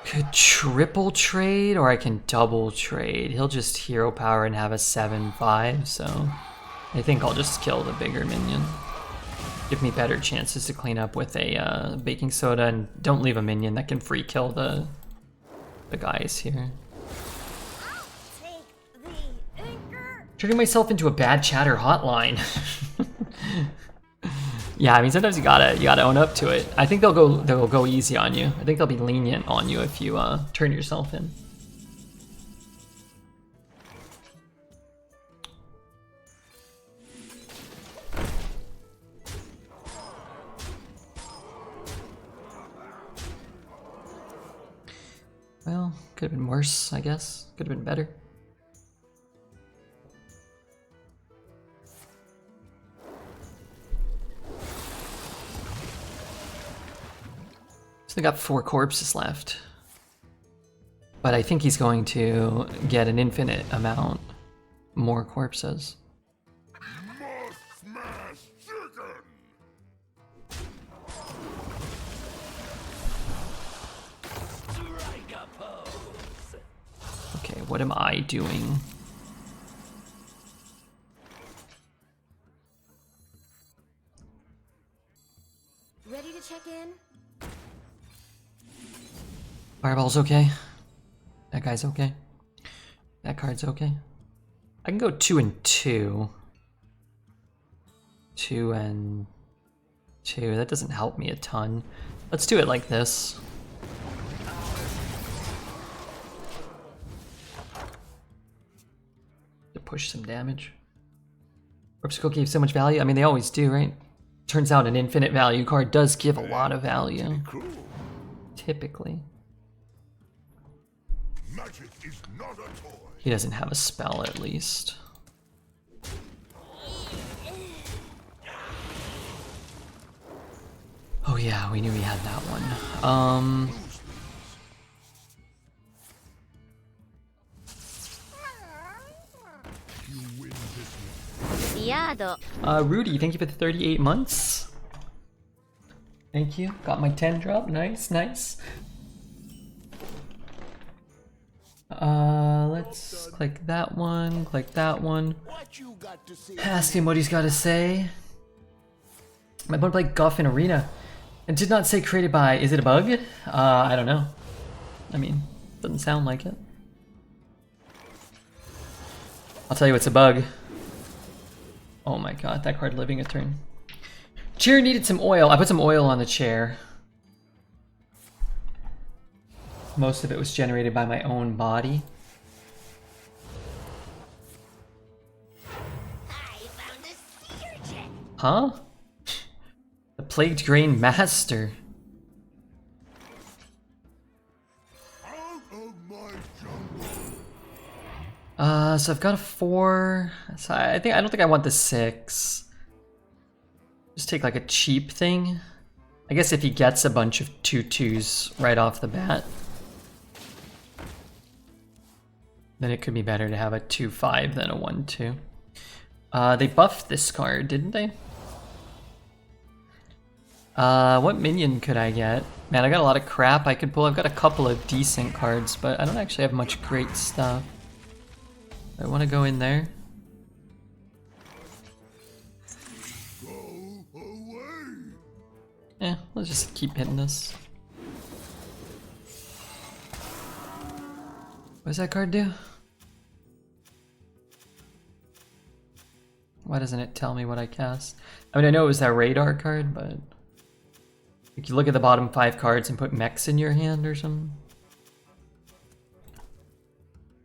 S2: Could triple trade, or I can double trade. He'll just hero power and have a 7/5, so I think I'll just kill the bigger minion. Give me better chances to clean up with a baking soda, and don't leave a minion that can free kill the guys here.
S7: Take the anchor.
S2: Turning myself into a bad chatter hotline. Yeah, I mean sometimes you gotta own up to it. I think they'll go easy on you. I think they'll be lenient on you if you turn yourself in. Well, could have been worse, I guess. Could have been better. So they got 4 corpses left. But I think he's going to get an infinite amount more corpses.
S6: Must smash chicken!
S5: Strike a pose.
S2: Okay, what am I doing?
S1: Ready to check in?
S2: Fireball's okay. That guy's okay. That card's okay. I can go 2 and 2. 2 and 2. That doesn't help me a ton. Let's do it like this. To push some damage. Ripsicle gave so much value. I mean, they always do, right? Turns out an infinite value card does give a lot of value.
S6: Cool.
S2: Typically.
S6: Magic is not a toy.
S2: He doesn't have a spell, at least. Oh yeah, we knew he had that one.
S6: You win this one.
S7: Yard.
S2: Rudy, thank you for the 38 months. Thank you. Got my 10 drop. Nice, nice. Let's click that one, click that one.
S5: What you got to say?
S2: Ask him what he's got to say. My opponent played Guff in Arena and did not say created by. Is it a bug? I don't know. I mean, doesn't sound like it. I'll tell you what's a bug. Oh my god, that card living a turn. Chair needed some oil. I put some oil on the chair. Most of it was generated by my own body.
S7: I found a sea urchin.
S2: Huh? The Plagued Grain Master.
S6: Out of my jungle.
S2: So I've got a 4. So I don't think I want the 6. Just take like a cheap thing. I guess if he gets a bunch of 2/2s right off the bat, then it could be better to have a 2/5 than a 1/2. They buffed this card, didn't they? What minion could I get? Man, I got a lot of crap I could pull. I've got a couple of decent cards, but I don't actually have much great stuff. I want to go in there. Let's just keep hitting this. What does that card do? Why doesn't it tell me what I cast? I mean, I know it was that radar card, but you can look at the bottom 5 cards and put mechs in your hand or something.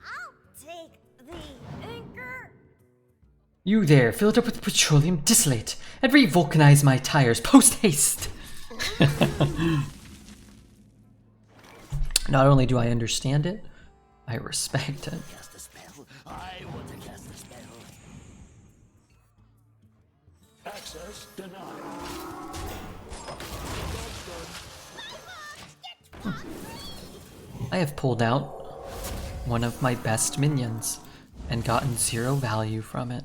S7: I'll take the anchor.
S2: You there, filled up with petroleum distillate and re-vulcanize my tires post haste. Not only do I understand it, I respect it.
S5: Cast a spell. I want to cast a spell.
S6: Access denied.
S2: I have pulled out one of my best minions and gotten 0 value from it,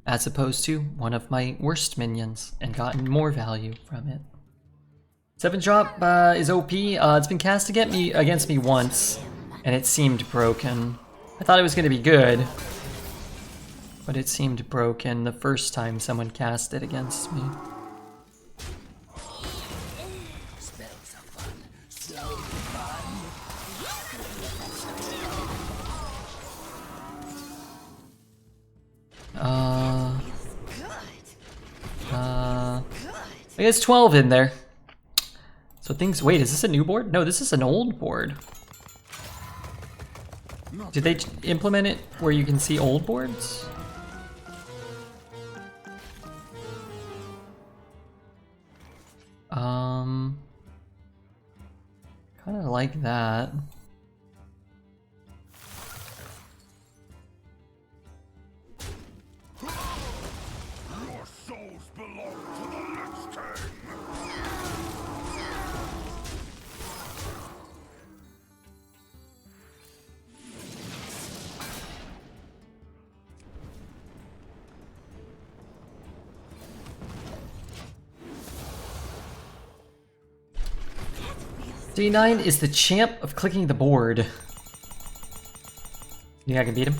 S2: as opposed to one of my worst minions and gotten more value from it. 7 drop is OP. It's been cast against me once, and it seemed broken. I thought it was going to be good, but it seemed broken the first time someone cast it against me.
S5: Spells are fun. So fun.
S2: I guess 12 in there. So things, wait, is this a new board? No, this is an old board. Did they implement it where you can see old boards? Kind of like that.
S6: Your souls belong to the next king.
S2: D9 is the champ of clicking the board. You think I can beat him?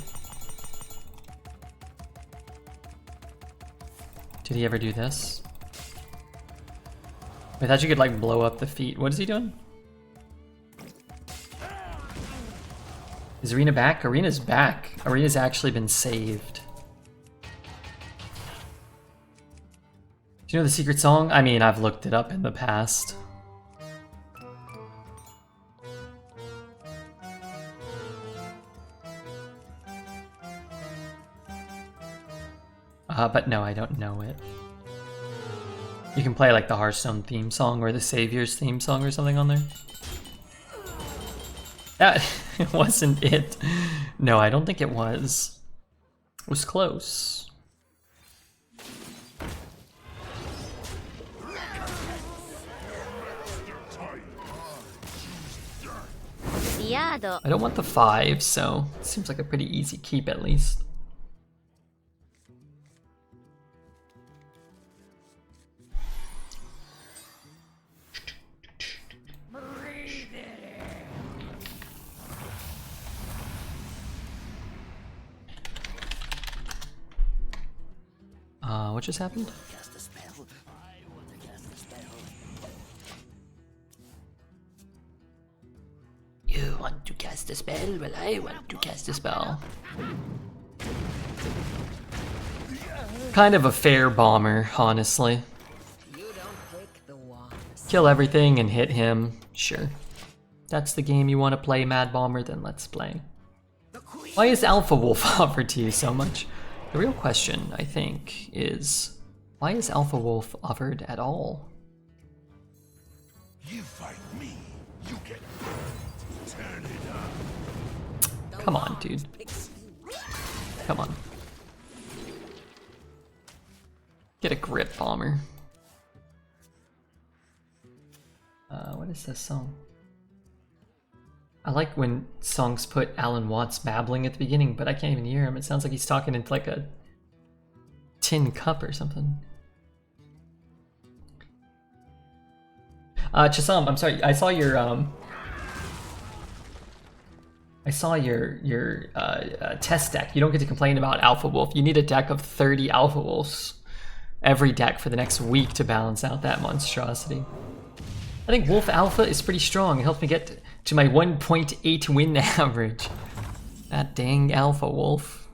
S2: Did he ever do this? I thought you could like blow up the feet. What is he doing? Is Arena back? Arena's back. Arena's actually been saved. Do you know the secret song? I mean, I've looked it up in the past. But no, I don't know it. You can play like the Hearthstone theme song or the Savior's theme song or something on there. That wasn't it. No, I don't think it was. It was close.
S7: Yado.
S2: I don't want the 5, so it seems like a pretty easy keep at least. What just happened?
S5: Cast a spell. I want to cast a spell. You want to cast a spell? Well, I want to cast a spell.
S2: Kind of a fair bomber, honestly.
S4: You don't pick the ones.
S2: Kill everything and hit him. Sure. That's the game you want to play, Mad Bomber, then let's play. Why is Alpha Wolf offered to you so much? The real question, I think, is why is Alpha Wolf offered at all?
S6: You fight me, you get burned. Turn it up.
S2: Come on, dude. Come on. Get a grip, Bomber. What is this song? I like when songs put Alan Watts babbling at the beginning, but I can't even hear him. It sounds like he's talking into like a tin cup or something. Chisam, I'm sorry. I saw your test deck. You don't get to complain about Alpha Wolf. You need a deck of 30 Alpha Wolves every deck for the next week to balance out that monstrosity. I think Wolf Alpha is pretty strong. It helped me get to my 1.8 win average. That dang Alpha Wolf.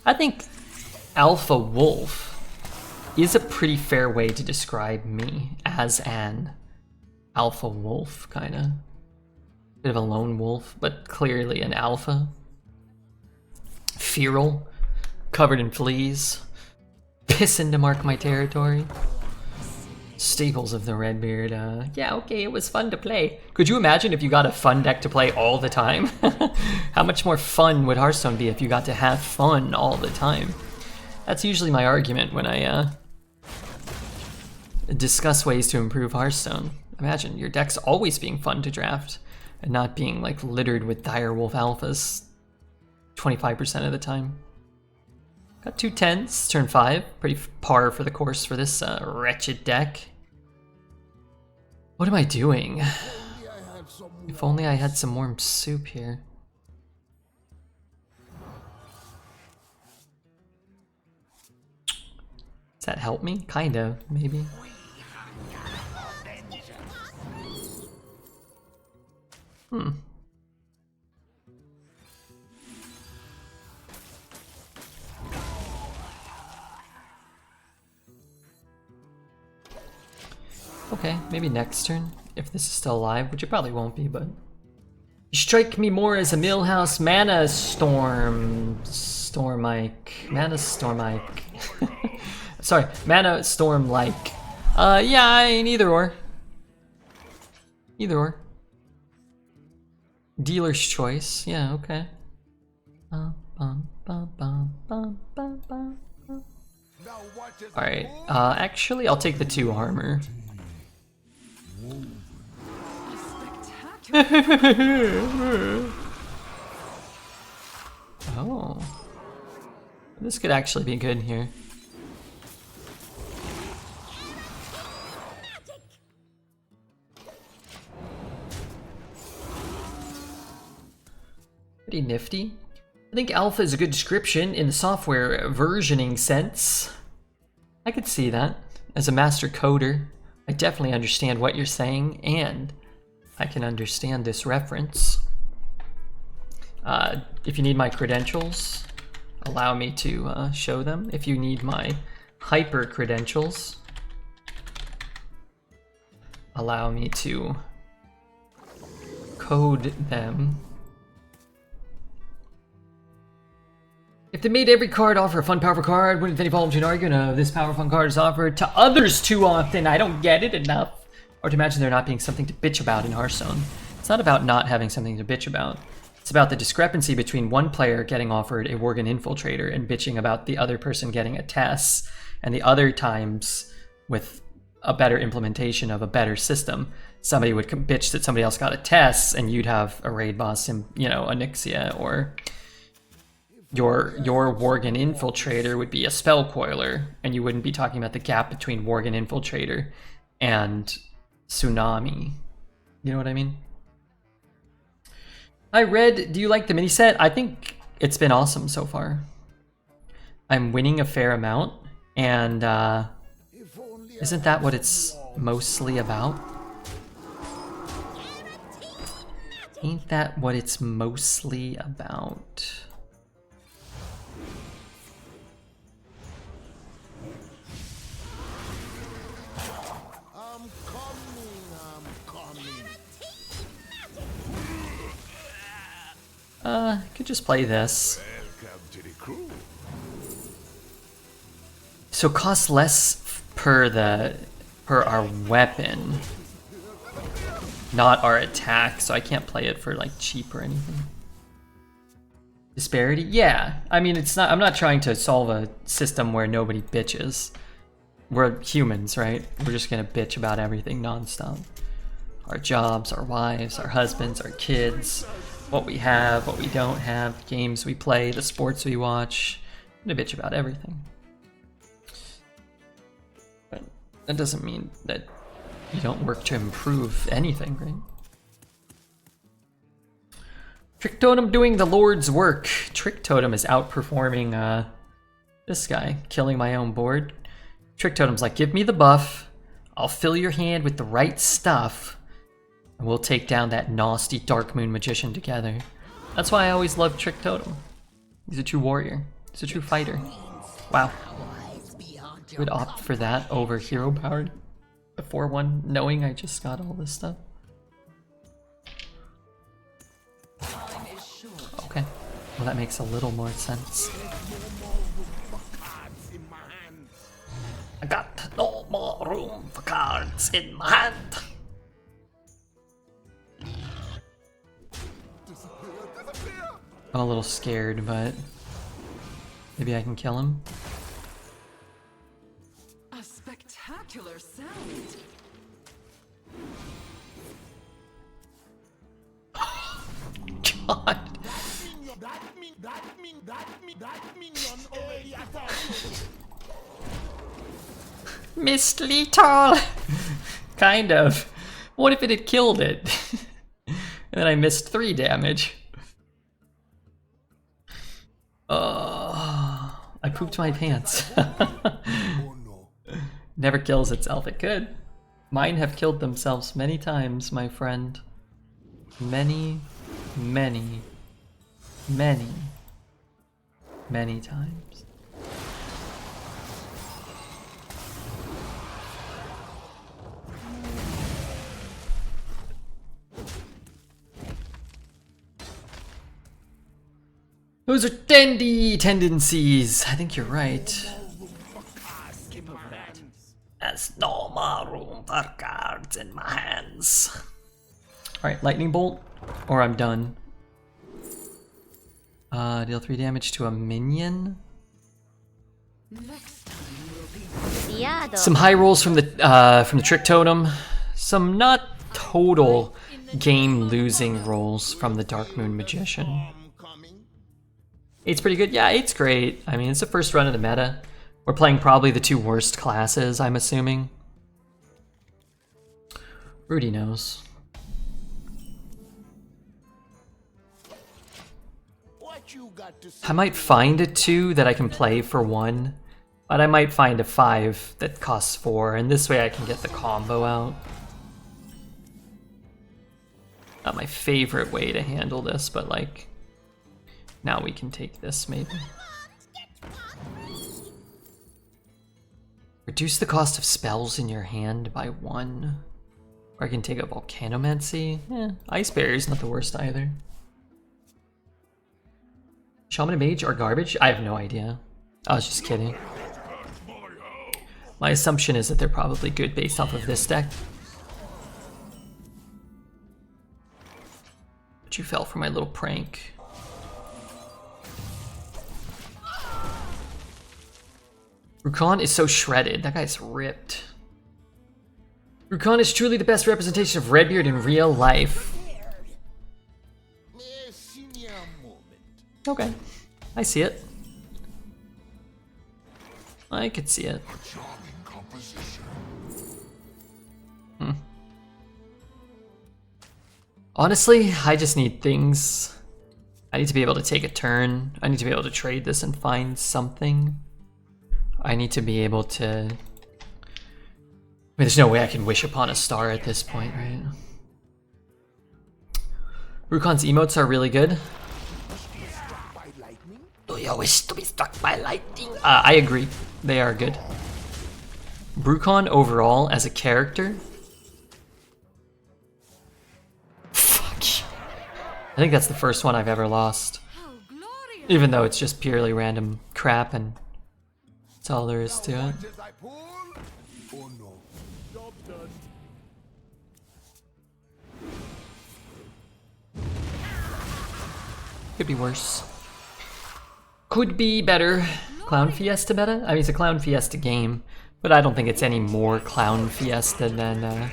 S2: I think Alpha Wolf is a pretty fair way to describe me as an Alpha Wolf, kinda. Bit of a lone wolf, but clearly an alpha. Feral, covered in fleas, pissing to mark my territory. Staples of the Redbeard. Yeah, okay, it was fun to play. Could you imagine if you got a fun deck to play all the time? How much more fun would Hearthstone be if you got to have fun all the time? That's usually my argument when I discuss ways to improve Hearthstone. Imagine your deck's always being fun to draft and not being like littered with direwolf alphas 25% of the time. Got 2 10s, turn 5. Pretty par for the course for this wretched deck. What am I doing? If only I had some warm soup here. Does that help me? Kind of, maybe. Okay, maybe next turn, if this is still alive, which it probably won't be, but... You strike me more as a Millhouse Mana Storm... Stormike... Mana Stormike... Sorry, Mana Storm-like. Yeah, I ain't either or. Either or. Dealer's choice, yeah, okay. Alright, actually, I'll take the 2 armor. Oh. This could actually be good here. Pretty nifty. I think alpha is a good description in the software versioning sense. I could see that. As a master coder, I definitely understand what you're saying, and I can understand this reference. If you need my credentials, allow me to show them. If you need my hyper credentials, allow me to code them. If they made every card offer a fun, powerful card, wouldn't any volume argument of this powerful fun card is offered to others too often? I don't get it enough. Or to imagine there not being something to bitch about in Hearthstone. It's not about not having something to bitch about. It's about the discrepancy between one player getting offered a Worgen Infiltrator and bitching about the other person getting a Tess, and the other times with a better implementation of a better system, somebody would bitch that somebody else got a Tess, and you'd have a raid boss, in, you know, Onyxia, or your Worgen Infiltrator would be a Spellcoiler, and you wouldn't be talking about the gap between Worgen Infiltrator and Tsunami. You know what I mean? Hi Red, do you like the mini set? I think it's been awesome so far. I'm winning a fair amount, and isn't that what it's mostly about? Ain't that what it's mostly about? Could just play this.
S6: Welcome to the crew.
S2: So costs less per our weapon, not our attack, so I can't play it for like cheap or anything. Disparity? Yeah. I mean, it's not, I'm not trying to solve a system where nobody bitches. We're humans, right? We're just gonna bitch about everything nonstop. Our jobs, our wives, our husbands, our kids, what we have, what we don't have, games we play, the sports we watch. I'm gonna bitch about everything. But that doesn't mean that You don't work to improve anything, right? Trick Totem doing the Lord's work. Trick Totem is outperforming this guy, killing my own board. Trick Totem's like, give me the buff, I'll fill your hand with the right stuff, and we'll take down that nasty Dark Moon Magician together. That's why I always loved Trick Totem. He's a true warrior. He's a true fighter. Wow. I would opt for that over Hero Powered the 4-1, knowing I just got all this stuff. Okay, well that makes a little more sense. I got no more room for cards in my hand. I'm a little scared, but maybe I can kill him.
S3: A spectacular sound.
S2: God. Missed lethal! Kind of. What if it had killed it? And then I missed 3 damage. I pooped my pants. Never kills itself. It could. Mine have killed themselves many times, my friend. Many, many, many, many times. Those are dandy tendencies. I think you're right.
S3: Skip over that.
S2: There's no more room for cards in my hands. Alright, lightning bolt, or I'm done. Deal 3 damage to a minion. Some high rolls from the Trick Totem. Some not total game-losing rolls from the Dark Moon Magician. 8's pretty good. Yeah, 8's great. I mean, it's the first run of the meta. We're playing probably the 2 worst classes, I'm assuming. Rudy knows. I might find a 2 that I can play for 1, but I might find a 5 that costs 4, and this way I can get the combo out. Not my favorite way to handle this, but like, now we can take this maybe. Reduce the cost of spells in your hand by 1. Or I can take a Volcanomancy. Ice Barrier's not the worst either. Shaman and Mage are garbage? I have no idea. I was just kidding. My assumption is that they're probably good based off of this deck. But you fell for my little prank. Rukon is so shredded. That guy's ripped. Rukon is truly the best representation of Redbeard in real life. Okay. I see it. I could see it. Honestly, I just need things. I need to be able to take a turn. I need to be able to trade this and find something. I need to be able to... I mean, there's no way I can wish upon a star at this point, right? Rukon's emotes are really good. Do you wish to be struck by lightning? I agree. They are good. Brucon overall as a character. Fuck you. I think that's the first one I've ever lost. Even though it's just purely random crap and that's all there is to it. Could be worse. Could be better. Clown Fiesta meta? I mean, it's a Clown Fiesta game, but I don't think it's any more Clown Fiesta than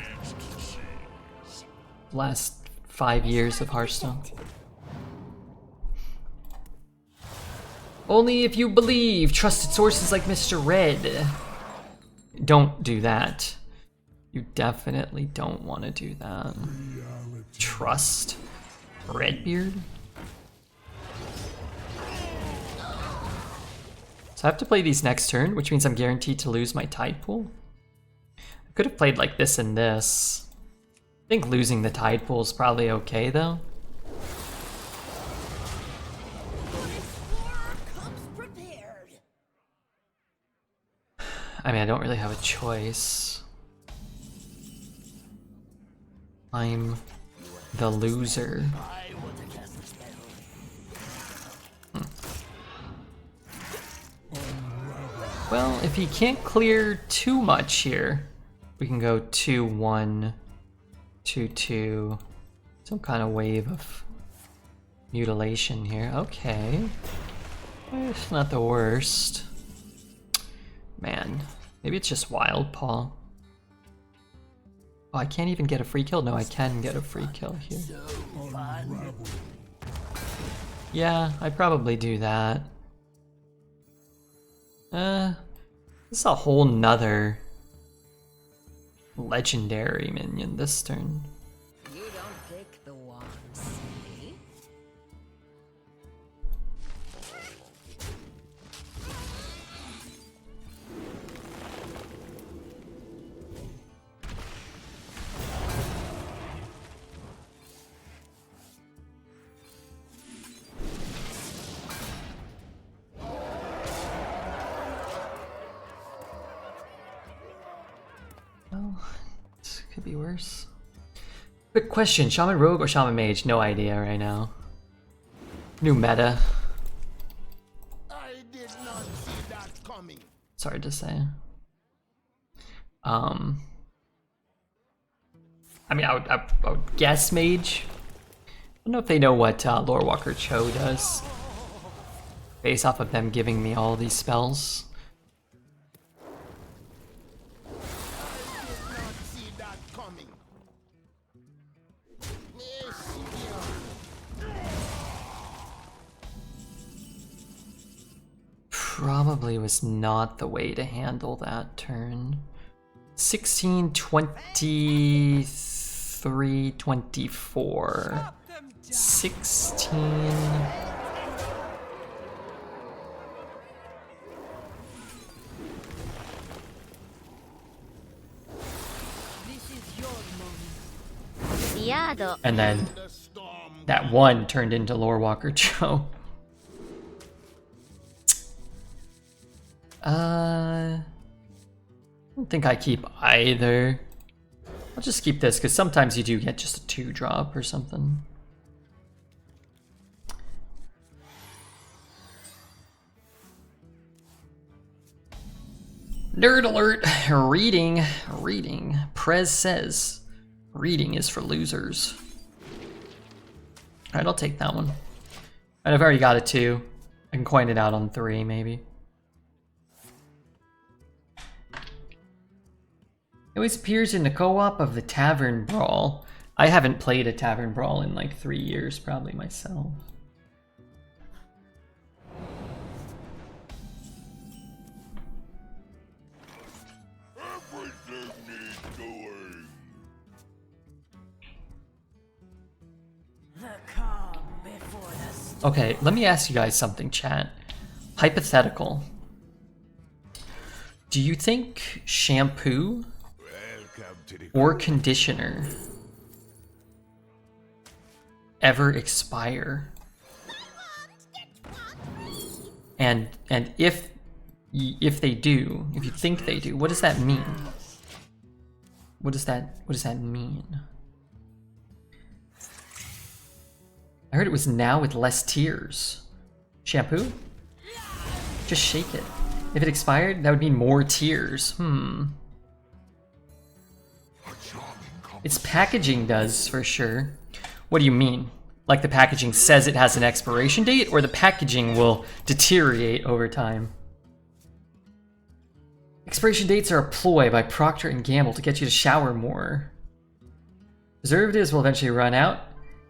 S2: last 5 years of Hearthstone. Only if you believe. Trusted sources like Mr. Red. Don't do that. You definitely don't want to do that. Trust Redbeard? So I have to play these next turn, which means I'm guaranteed to lose my Tide Pool. I could have played like this and this. I think losing the Tide Pool is probably okay though. I mean, I don't really have a choice. I'm the loser. Well, if he can't clear too much here, we can go 2-1, 2-2. Some kind of wave of mutilation here. Okay. It's not the worst. Man, maybe it's just Wild Paw. Oh, I can't even get a free kill? No, I can get a free kill here. Yeah, I'd probably do that. This is a whole nother legendary minion this turn.
S4: You don't pick the one, silly.
S2: Oh, this could be worse. Quick question, Shaman Rogue or Shaman Mage? No idea right now. New meta.
S6: I did not see that coming.
S2: It's hard to say. I mean, I would guess Mage. I don't know if they know what Lorewalker Cho does. Based off of them giving me all these spells.
S6: See that coming.
S2: Probably was not the way to handle that turn. 16, 23, 24. 16. And then that one turned into Lorewalker Cho. I don't think I keep either. I'll just keep this because sometimes you do get just a 2-drop or something. Nerd alert! Reading. Prez says, reading is for losers. Alright, I'll take that one. And I've already got a 2. I can coin it out on 3, maybe. It always appears in the co-op of the Tavern Brawl. I haven't played a Tavern Brawl in like 3 years, probably myself.
S6: Everything needs doing.
S3: The calm before the storm.
S2: Okay, let me ask you guys something, chat. Hypothetical. Do you think shampoo
S6: Welcome to the
S2: or conditioner ever expire? And if they do, if you think they do, what does that mean? What does that mean? I heard it was now with less tears. Shampoo? Just shake it. If it expired, that would mean more tears. Its packaging does, for sure. What do you mean? Like the packaging says it has an expiration date, or the packaging will deteriorate over time? Expiration dates are a ploy by Procter & Gamble to get you to shower more. Preservatives will eventually run out,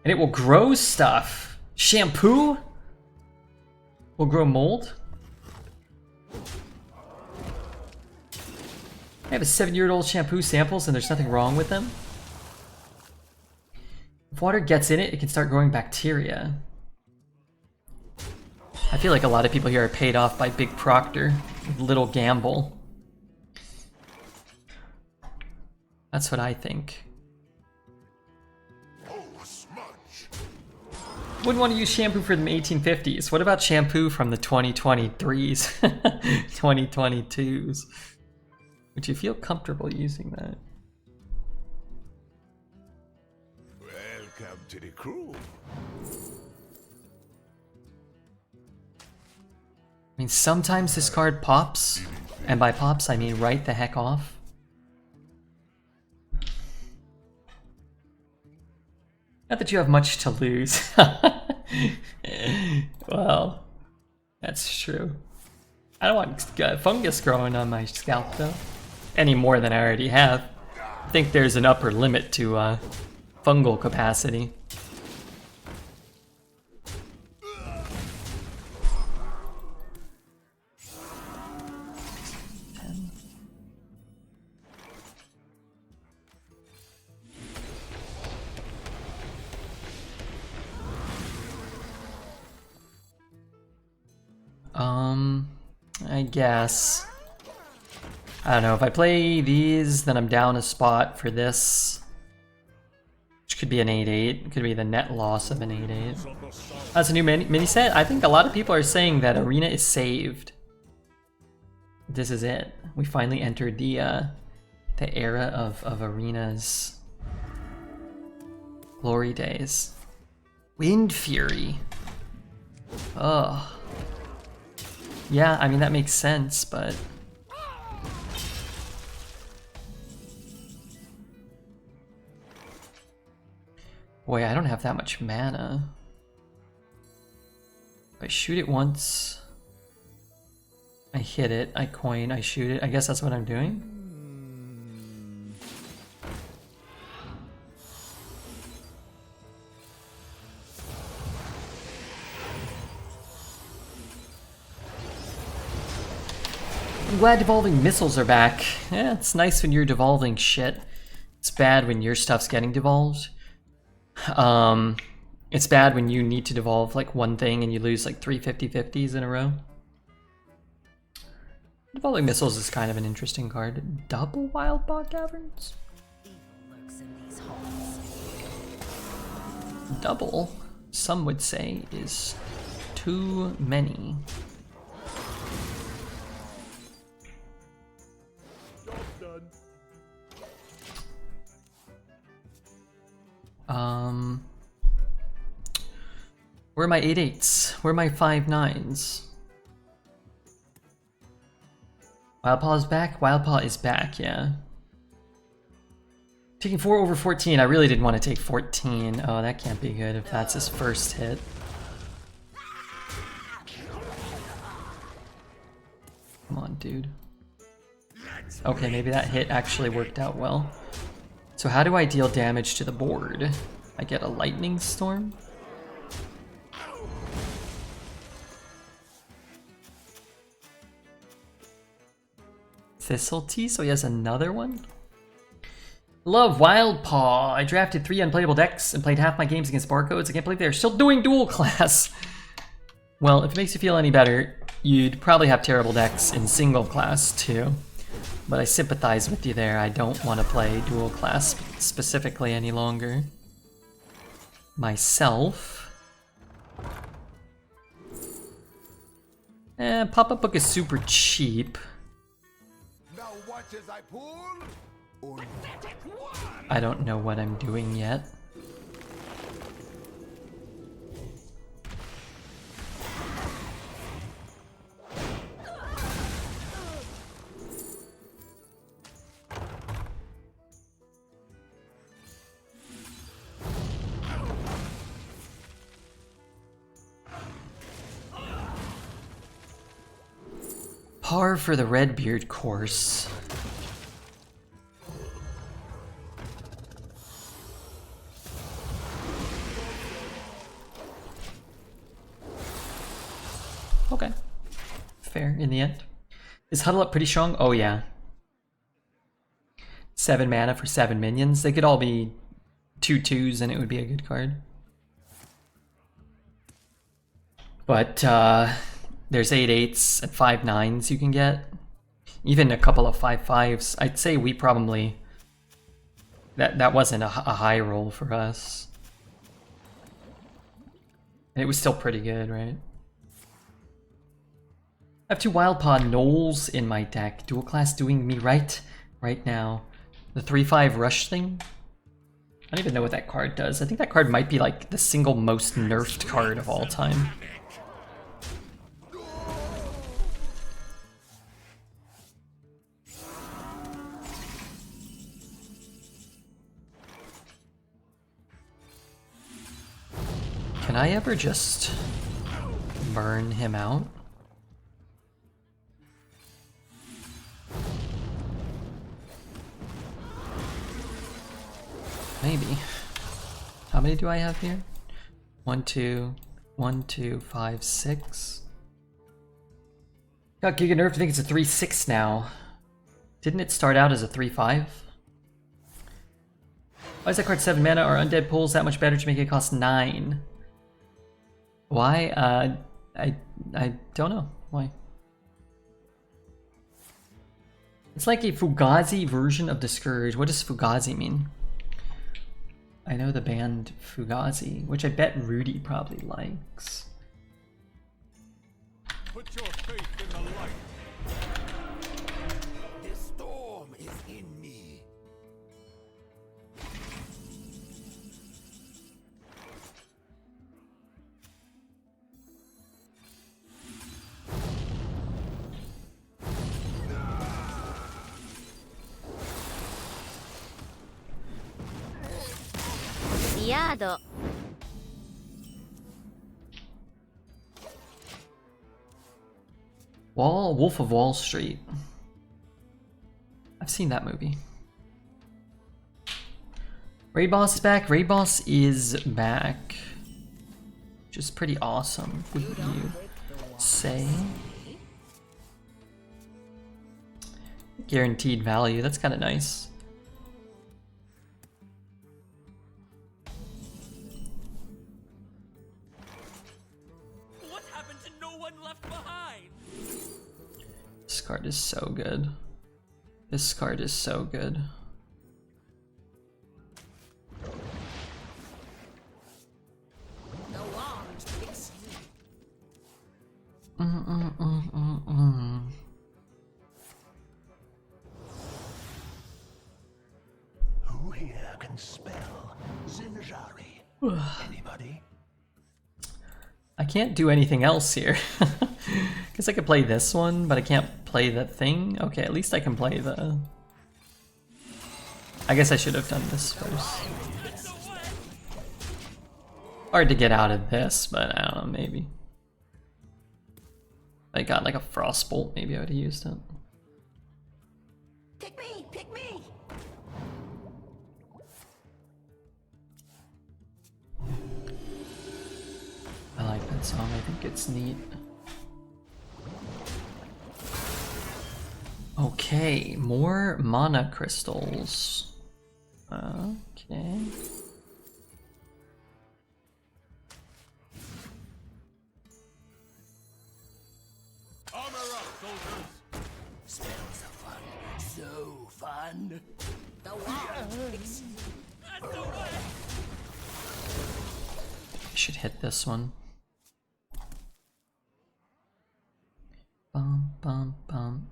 S2: and it will grow stuff. Shampoo will grow mold? I have a 7-year-old shampoo samples and there's nothing wrong with them. If water gets in it, it can start growing bacteria. I feel like a lot of people here are paid off by Big Proctor, Little Gamble. That's what I think.
S6: Oh, smudge.
S2: Wouldn't want to use shampoo from the 1850s. What about shampoo from the 2023s? 2022s? Would you feel comfortable using that?
S6: Welcome to the crew.
S2: I mean, sometimes this card pops, and by pops I mean right the heck off. Not that you have much to lose. Well, that's true. I don't want fungus growing on my scalp though. Any more than I already have. I think there's an upper limit to fungal capacity. I guess. I don't know, if I play these, then I'm down a spot for this. Which could be an 8-8, could be the net loss of an 8-8. That's a new mini set. I think a lot of people are saying that Arena is saved. This is it. We finally entered the era of Arena's glory days. Wind Fury. Ugh. Yeah, I mean, that makes sense, but... Boy, I don't have that much mana. If I shoot it once... I hit it, I coin, I shoot it. I guess that's what I'm doing. I'm glad devolving missiles are back. Yeah, it's nice when you're devolving shit. It's bad when your stuff's getting devolved. It's bad when you need to devolve like one thing and you lose like 3 50/50s in a row. Devolving missiles is kind of an interesting card. Double Wild Bog Caverns?
S4: Evil lurks in these halls.
S2: Double, some would say, is too many. Where are my 8/8s? Where are my 5/9s? Wildpaw is back? Wildpaw is back, yeah. Taking 4 over 14. I really didn't want to take 14. Oh, that can't be good if that's his first hit. Come on, dude. Okay, maybe that hit actually worked out well. So how do I deal damage to the board? I get a lightning storm? Thistletea, so he has another one? Love Wild Paw. I drafted 3 unplayable decks and played half my games against barcodes. I can't believe they're still doing dual class. Well, if it makes you feel any better, you'd probably have terrible decks in single class too. But I sympathize with you there. I don't want to play dual class specifically any longer. Myself. Pop-up book is super cheap.
S6: Now watch as I pull. Or
S2: I don't know what I'm doing yet. Par for the Redbeard course. Okay. Fair in the end. Is Huddle Up pretty strong? Oh yeah. 7 mana for 7 minions. They could all be 2/2s and it would be a good card. But there's 8/8s and 5/9s you can get. Even a couple of 5/5s. I'd say we probably... That wasn't a high roll for us. And it was still pretty good, right? I have 2 Wildpaw Gnolls in my deck. Dual class doing me right now. The 3/5 rush thing? I don't even know what that card does. I think that card might be like the single most nerfed card of all time. Can I ever just burn him out? Maybe. How many do I have here? 1, 2, 1, 2, 5, 6. Got Giga nerfed. I think it's a 3/6 now. Didn't it start out as a 3/5? Why is that card 7 mana? Are undead pulls that much better to make it cost 9? Why? I don't know. Why? It's like a Fugazi version of the Scourge. What does Fugazi mean? I know the band Fugazi, which I bet Rudy probably likes.
S6: Put your faith in the light.
S5: The storm is in me.
S7: Yado.
S2: Wolf of Wall Street. I've seen that movie. Raid Boss is back. Raid Boss is back. Which is pretty awesome, wouldn't you say? Guaranteed value. That's kind of nice.
S3: What happened to no one left behind?
S2: This card is so good. This card is so good.
S4: The wand picks you.
S6: Who here can spell Zinjari? Anybody?
S2: I can't do anything else here. Guess I could play this one, but I can't play the thing. Okay, at least I can play the... I guess I should have done this first. Hard to get out of this, but I don't know, maybe. If I got like a Frostbolt, maybe I would have used it.
S4: Pick me! Pick me!
S2: I like that song, I think it's neat. Okay, more mana crystals. Okay.
S6: Armor up, soldiers!
S5: Spells are fun. So fun.
S4: The wand picks you.
S2: I should hit this one. Bum bum bum.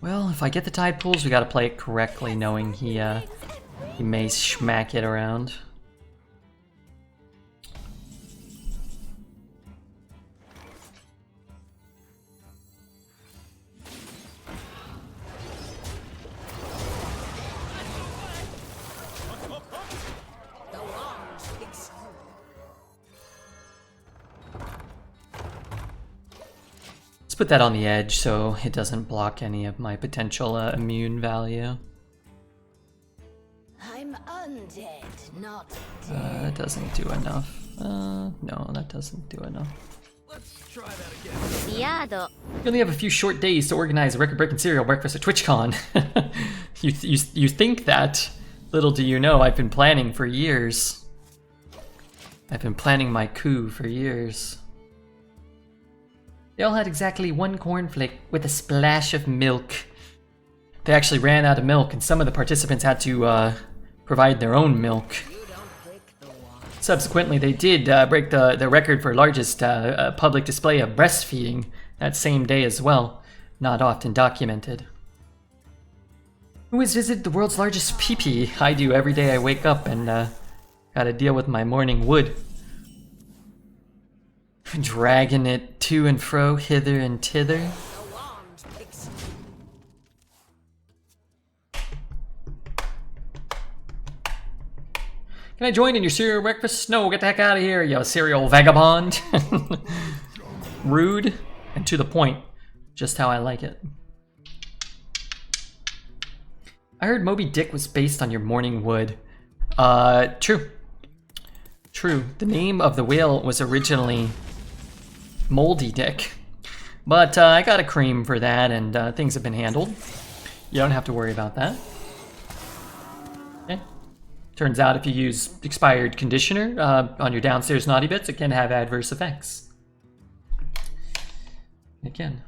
S2: Well, if I get the tide pools, we gotta play it correctly, knowing he may smack it around.
S4: The wand picks you.
S2: Let's put that on the edge so it doesn't block any of my potential immune value.
S4: I'm undead, not dead.
S2: That doesn't do enough. No, that doesn't do enough.
S7: Biado.
S2: You only have a few short days to organize a record-breaking cereal breakfast at TwitchCon. you think that? Little do you know, I've been planning for years. I've been planning my coup for years. They all had exactly one cornflake with a splash of milk. They actually ran out of milk, and some of the participants had to provide their own milk. Subsequently, they did break the record for largest public display of breastfeeding that same day as well, not often documented. Who has visited the world's largest pee-pee? I do every day I wake up and gotta deal with my morning wood. Dragging it to and fro, hither and thither. Can I join in your cereal breakfast? No, get the heck out of here, you cereal vagabond. Rude and to the point. Just how I like it. I heard Moby Dick was based on your morning wood. True. True. The name of the whale was originally Moldy Dick. But I got a cream for that, and things have been handled. You don't have to worry about that. Okay. Turns out if you use expired conditioner on your downstairs naughty bits, it can have adverse effects. Again.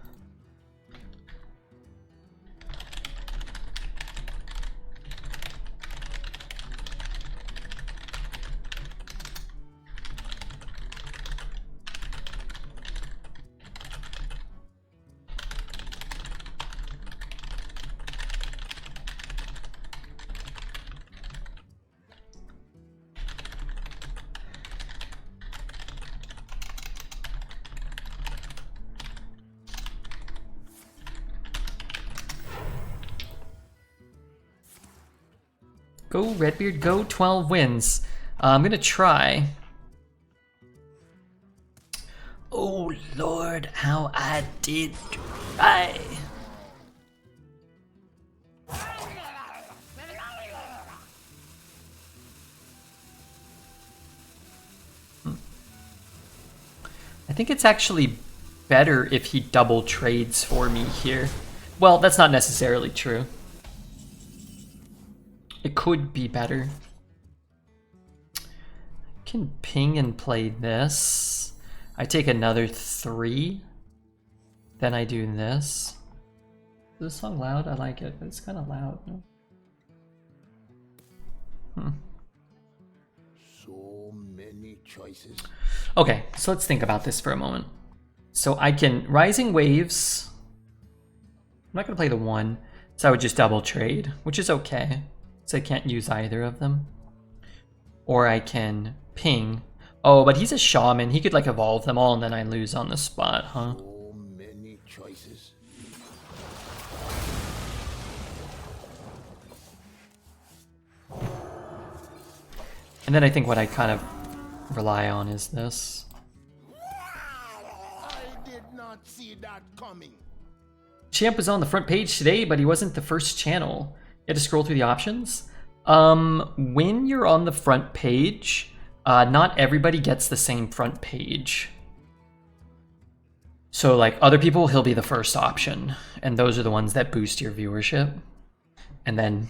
S2: Go, Redbeard, go. 12 wins. I'm gonna try. Oh, Lord, how I did try. I think it's actually better if he double trades for me here. Well, that's not necessarily true. It could be better. I can ping and play this. I take another 3. Then I do this. Is this song loud? I like it, but it's kind of loud.
S6: So many choices.
S2: Okay, so let's think about this for a moment. So I can Rising Waves. I'm not gonna play the 1, so I would just double trade, which is okay. So I can't use either of them. Or I can ping. Oh, but he's a shaman. He could like evolve them all and then I lose on the spot, huh?
S6: So many choices.
S2: And then I think what I kind of rely on is this.
S6: I did not see that coming.
S2: Champ was on the front page today, but he wasn't the first channel. You had to scroll through the options. When you're on the front page, not everybody gets the same front page. So like other people, he'll be the first option. And those are the ones that boost your viewership. And then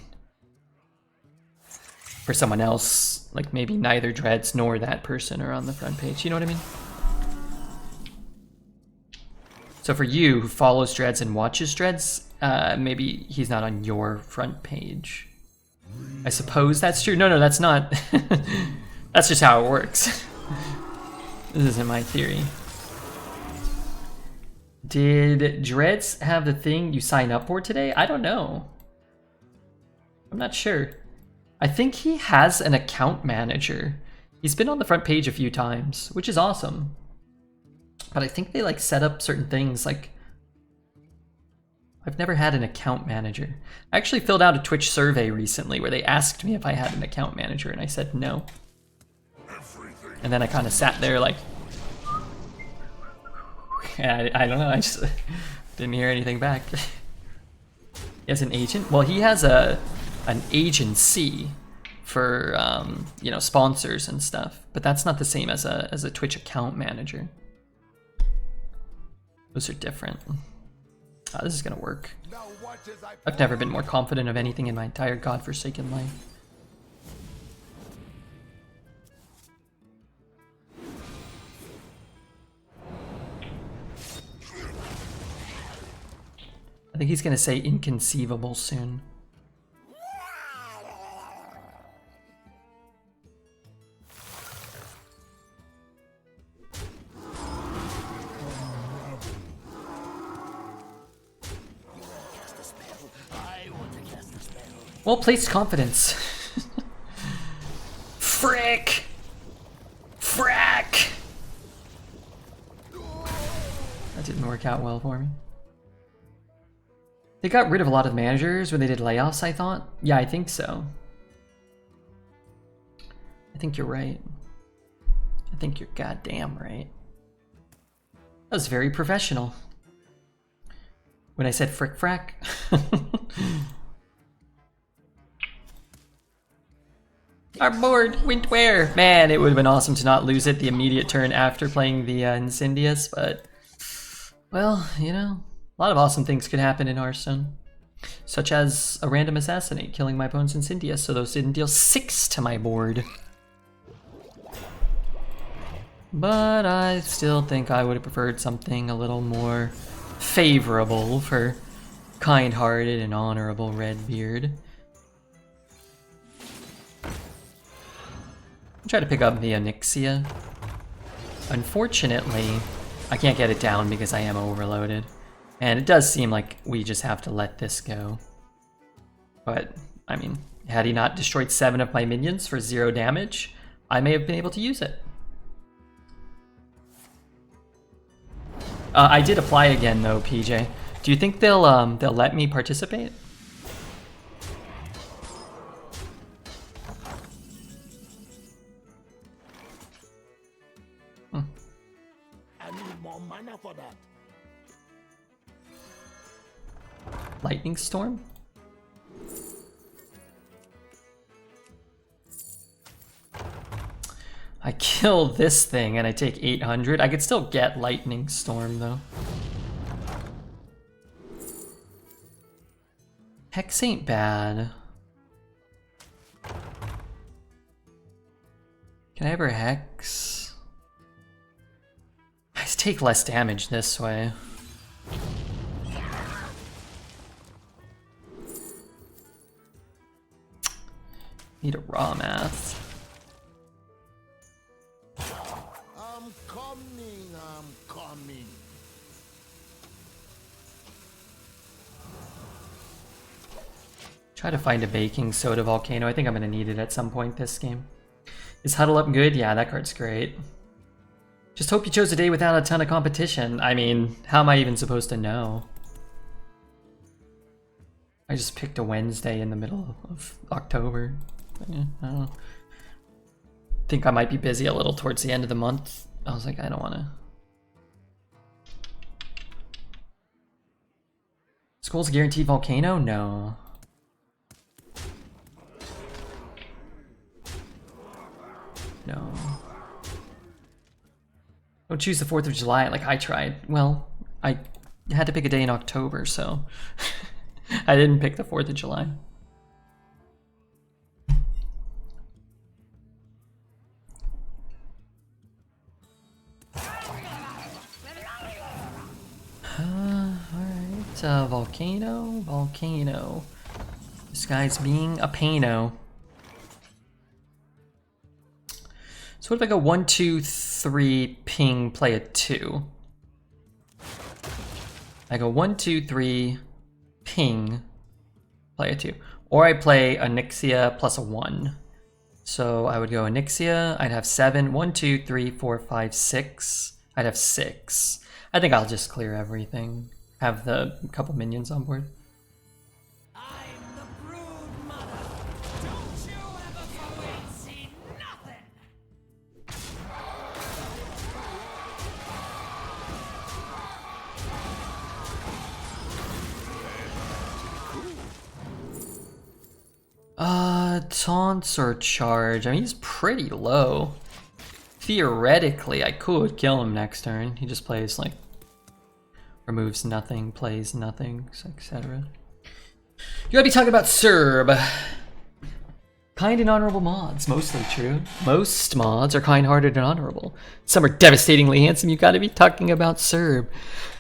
S2: for someone else, like maybe neither Dreads nor that person are on the front page. You know what I mean? So for you, who follows Dreads and watches Dreads, maybe he's not on your front page. I suppose that's true. No, that's not. That's just how it works. This isn't my theory. Did Dreads have the thing you sign up for today? I don't know. I'm not sure. I think he has an account manager. He's been on the front page a few times, which is awesome. But I think they like set up certain things like I've never had an account manager. I actually filled out a Twitch survey recently where they asked me if I had an account manager and I said no. And then I kind of sat there like, yeah, I don't know, I just didn't hear anything back. He has an agent? Well, he has an agency for you know, sponsors and stuff, but that's not the same as a Twitch account manager. Those are different. This is gonna work.
S6: Now watch as I
S2: I've never been more confident of anything in my entire godforsaken life. I think he's gonna say inconceivable soon. Well placed confidence. Frick! Frack! That didn't work out well for me. They got rid of a lot of managers when they did layoffs, I thought. Yeah, I think so. I think you're right. I think you're goddamn right. That was very professional. When I said frick frack. Our board went where? Man, it would have been awesome to not lose it the immediate turn after playing the Incendius, but... Well, you know, a lot of awesome things could happen in Hearthstone. Such as a random assassinate killing my opponent's Incendius, so those didn't deal 6 to my board. But I still think I would have preferred something a little more favorable for kind-hearted and honorable Redbeard. Try to pick up the Onyxia. Unfortunately, I can't get it down because I am overloaded. And it does seem like we just have to let this go. But, I mean, had he not destroyed 7 of my minions for 0 damage, I may have been able to use it. I did apply again though, PJ. Do you think they'll let me participate?
S6: I need more mana for that.
S2: Lightning Storm? I kill this thing and I take 800. I could still get Lightning Storm though. Hex ain't bad. Can I ever Hex? I just take less damage this way. Need a raw math.
S6: I'm coming.
S2: Try to find a baking soda volcano. I think I'm gonna need it at some point this game. Is Huddle Up good? Yeah, that card's great. Just hope you chose a day without a ton of competition. I mean, how am I even supposed to know? I just picked a Wednesday in the middle of October. Yeah, I don't know. Think I might be busy a little towards the end of the month. I was like, I don't want to. School's guaranteed volcano? No. No. Don't choose the 4th of July like I tried. Well, I had to pick a day in October, so I didn't pick the 4th of July. Alright, volcano. This guy's being a paino. So what if I go 1, 2, 3, ping, play a 2? I go 1, 2, 3, ping, play a 2. Or I play Onyxia plus a 1. So I would go Onyxia, I'd have 7, 1, 2, 3, 4, 5, 6. I'd have 6. I think I'll just clear everything. Have the couple minions on board.
S3: I'm the brood mother. Don't you ever fucking see nothing.
S2: Taunts or charge? I mean, he's pretty low. Theoretically, I could kill him next turn. He just plays like Removes nothing, plays nothing, etc. You gotta be talking about Serb. Kind and honorable mods, mostly true. Most mods are kind-hearted and honorable. Some are devastatingly handsome. You gotta be talking about Serb.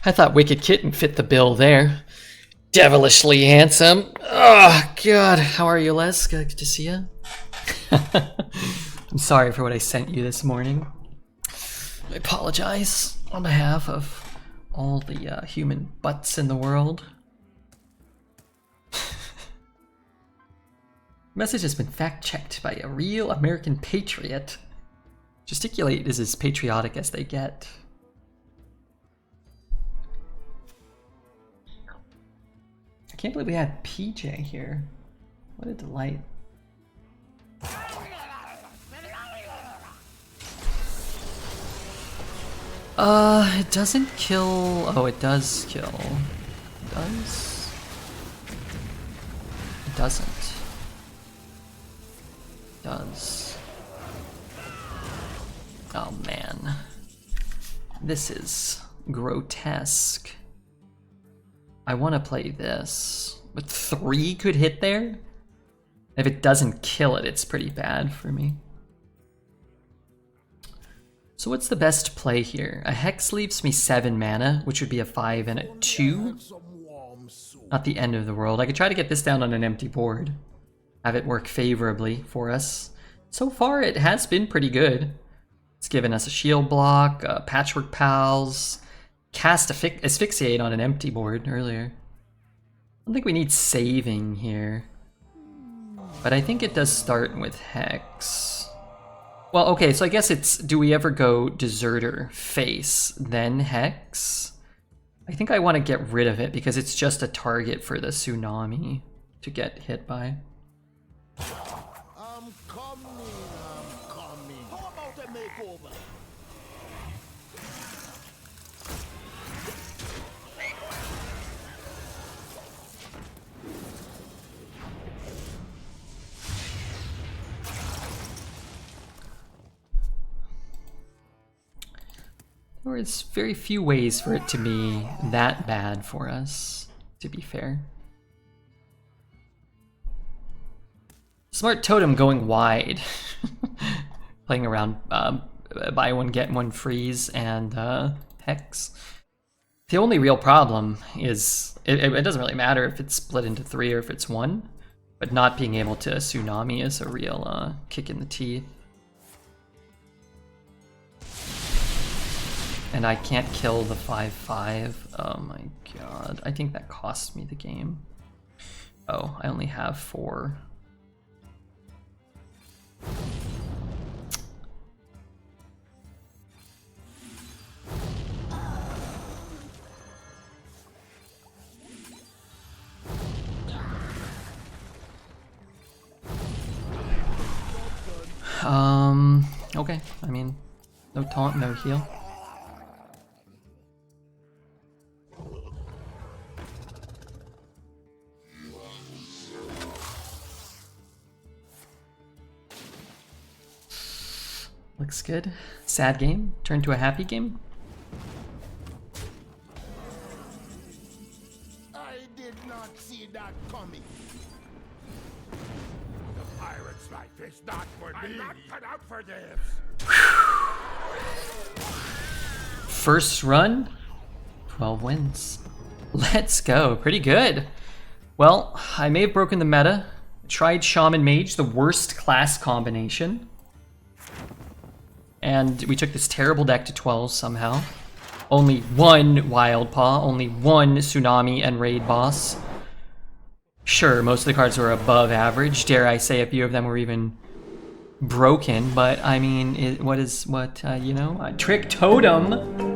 S2: I thought Wicked Kitten fit the bill there. Devilishly handsome. Oh, God. How are you, Les? Good to see you. I'm sorry for what I sent you this morning. I apologize on behalf of all the human butts in the world. Message has been fact-checked by a real American patriot. Gesticulate is as patriotic as they get. I can't believe we had PJ here. What a delight. It doesn't kill... Oh, it does kill. It does? It doesn't. Does. Oh man. This is grotesque. I want to play this. But 3 could hit there? If it doesn't kill it, it's pretty bad for me. So what's the best play here? A Hex leaves me 7 mana, which would be a 5 and a 2. Not the end of the world. I could try to get this down on an empty board. Have it work favorably for us. So far, it has been pretty good. It's given us a shield block, Patchwork Pals, cast Asphyxiate on an empty board earlier. I don't think we need saving here. But I think it does start with Hex. Well, okay, so I guess it's, do we ever go Deserter, Face, then Hex? I think I want to get rid of it because it's just a target for the Tsunami to get hit by.
S6: I'm coming. How about a makeover?
S2: There's very few ways for it to be that bad for us, to be fair. Smart Totem going wide. Playing around buy one, get one freeze and Hex. The only real problem is, it doesn't really matter if it's split into 3 or if it's 1, but not being able to Tsunami is a real kick in the teeth. And I can't kill the 5/5. Oh my god. I think that cost me the game. Oh, I only have 4. Okay. I mean, no taunt, no heal. Looks good. Sad game. Turn to a happy game.
S6: I did not see that coming. The pirate's life is not for me. I'm not cut out for this.
S2: First run, 12 wins. Let's go. Pretty good. Well, I may have broken the meta. Tried Shaman Mage, the worst class combination. And we took this terrible deck to 12 somehow. Only 1 Wild Paw, only 1 Tsunami and Raid Boss. Sure, most of the cards were above average. Dare I say a few of them were even broken, but I mean, you know, Trick Totem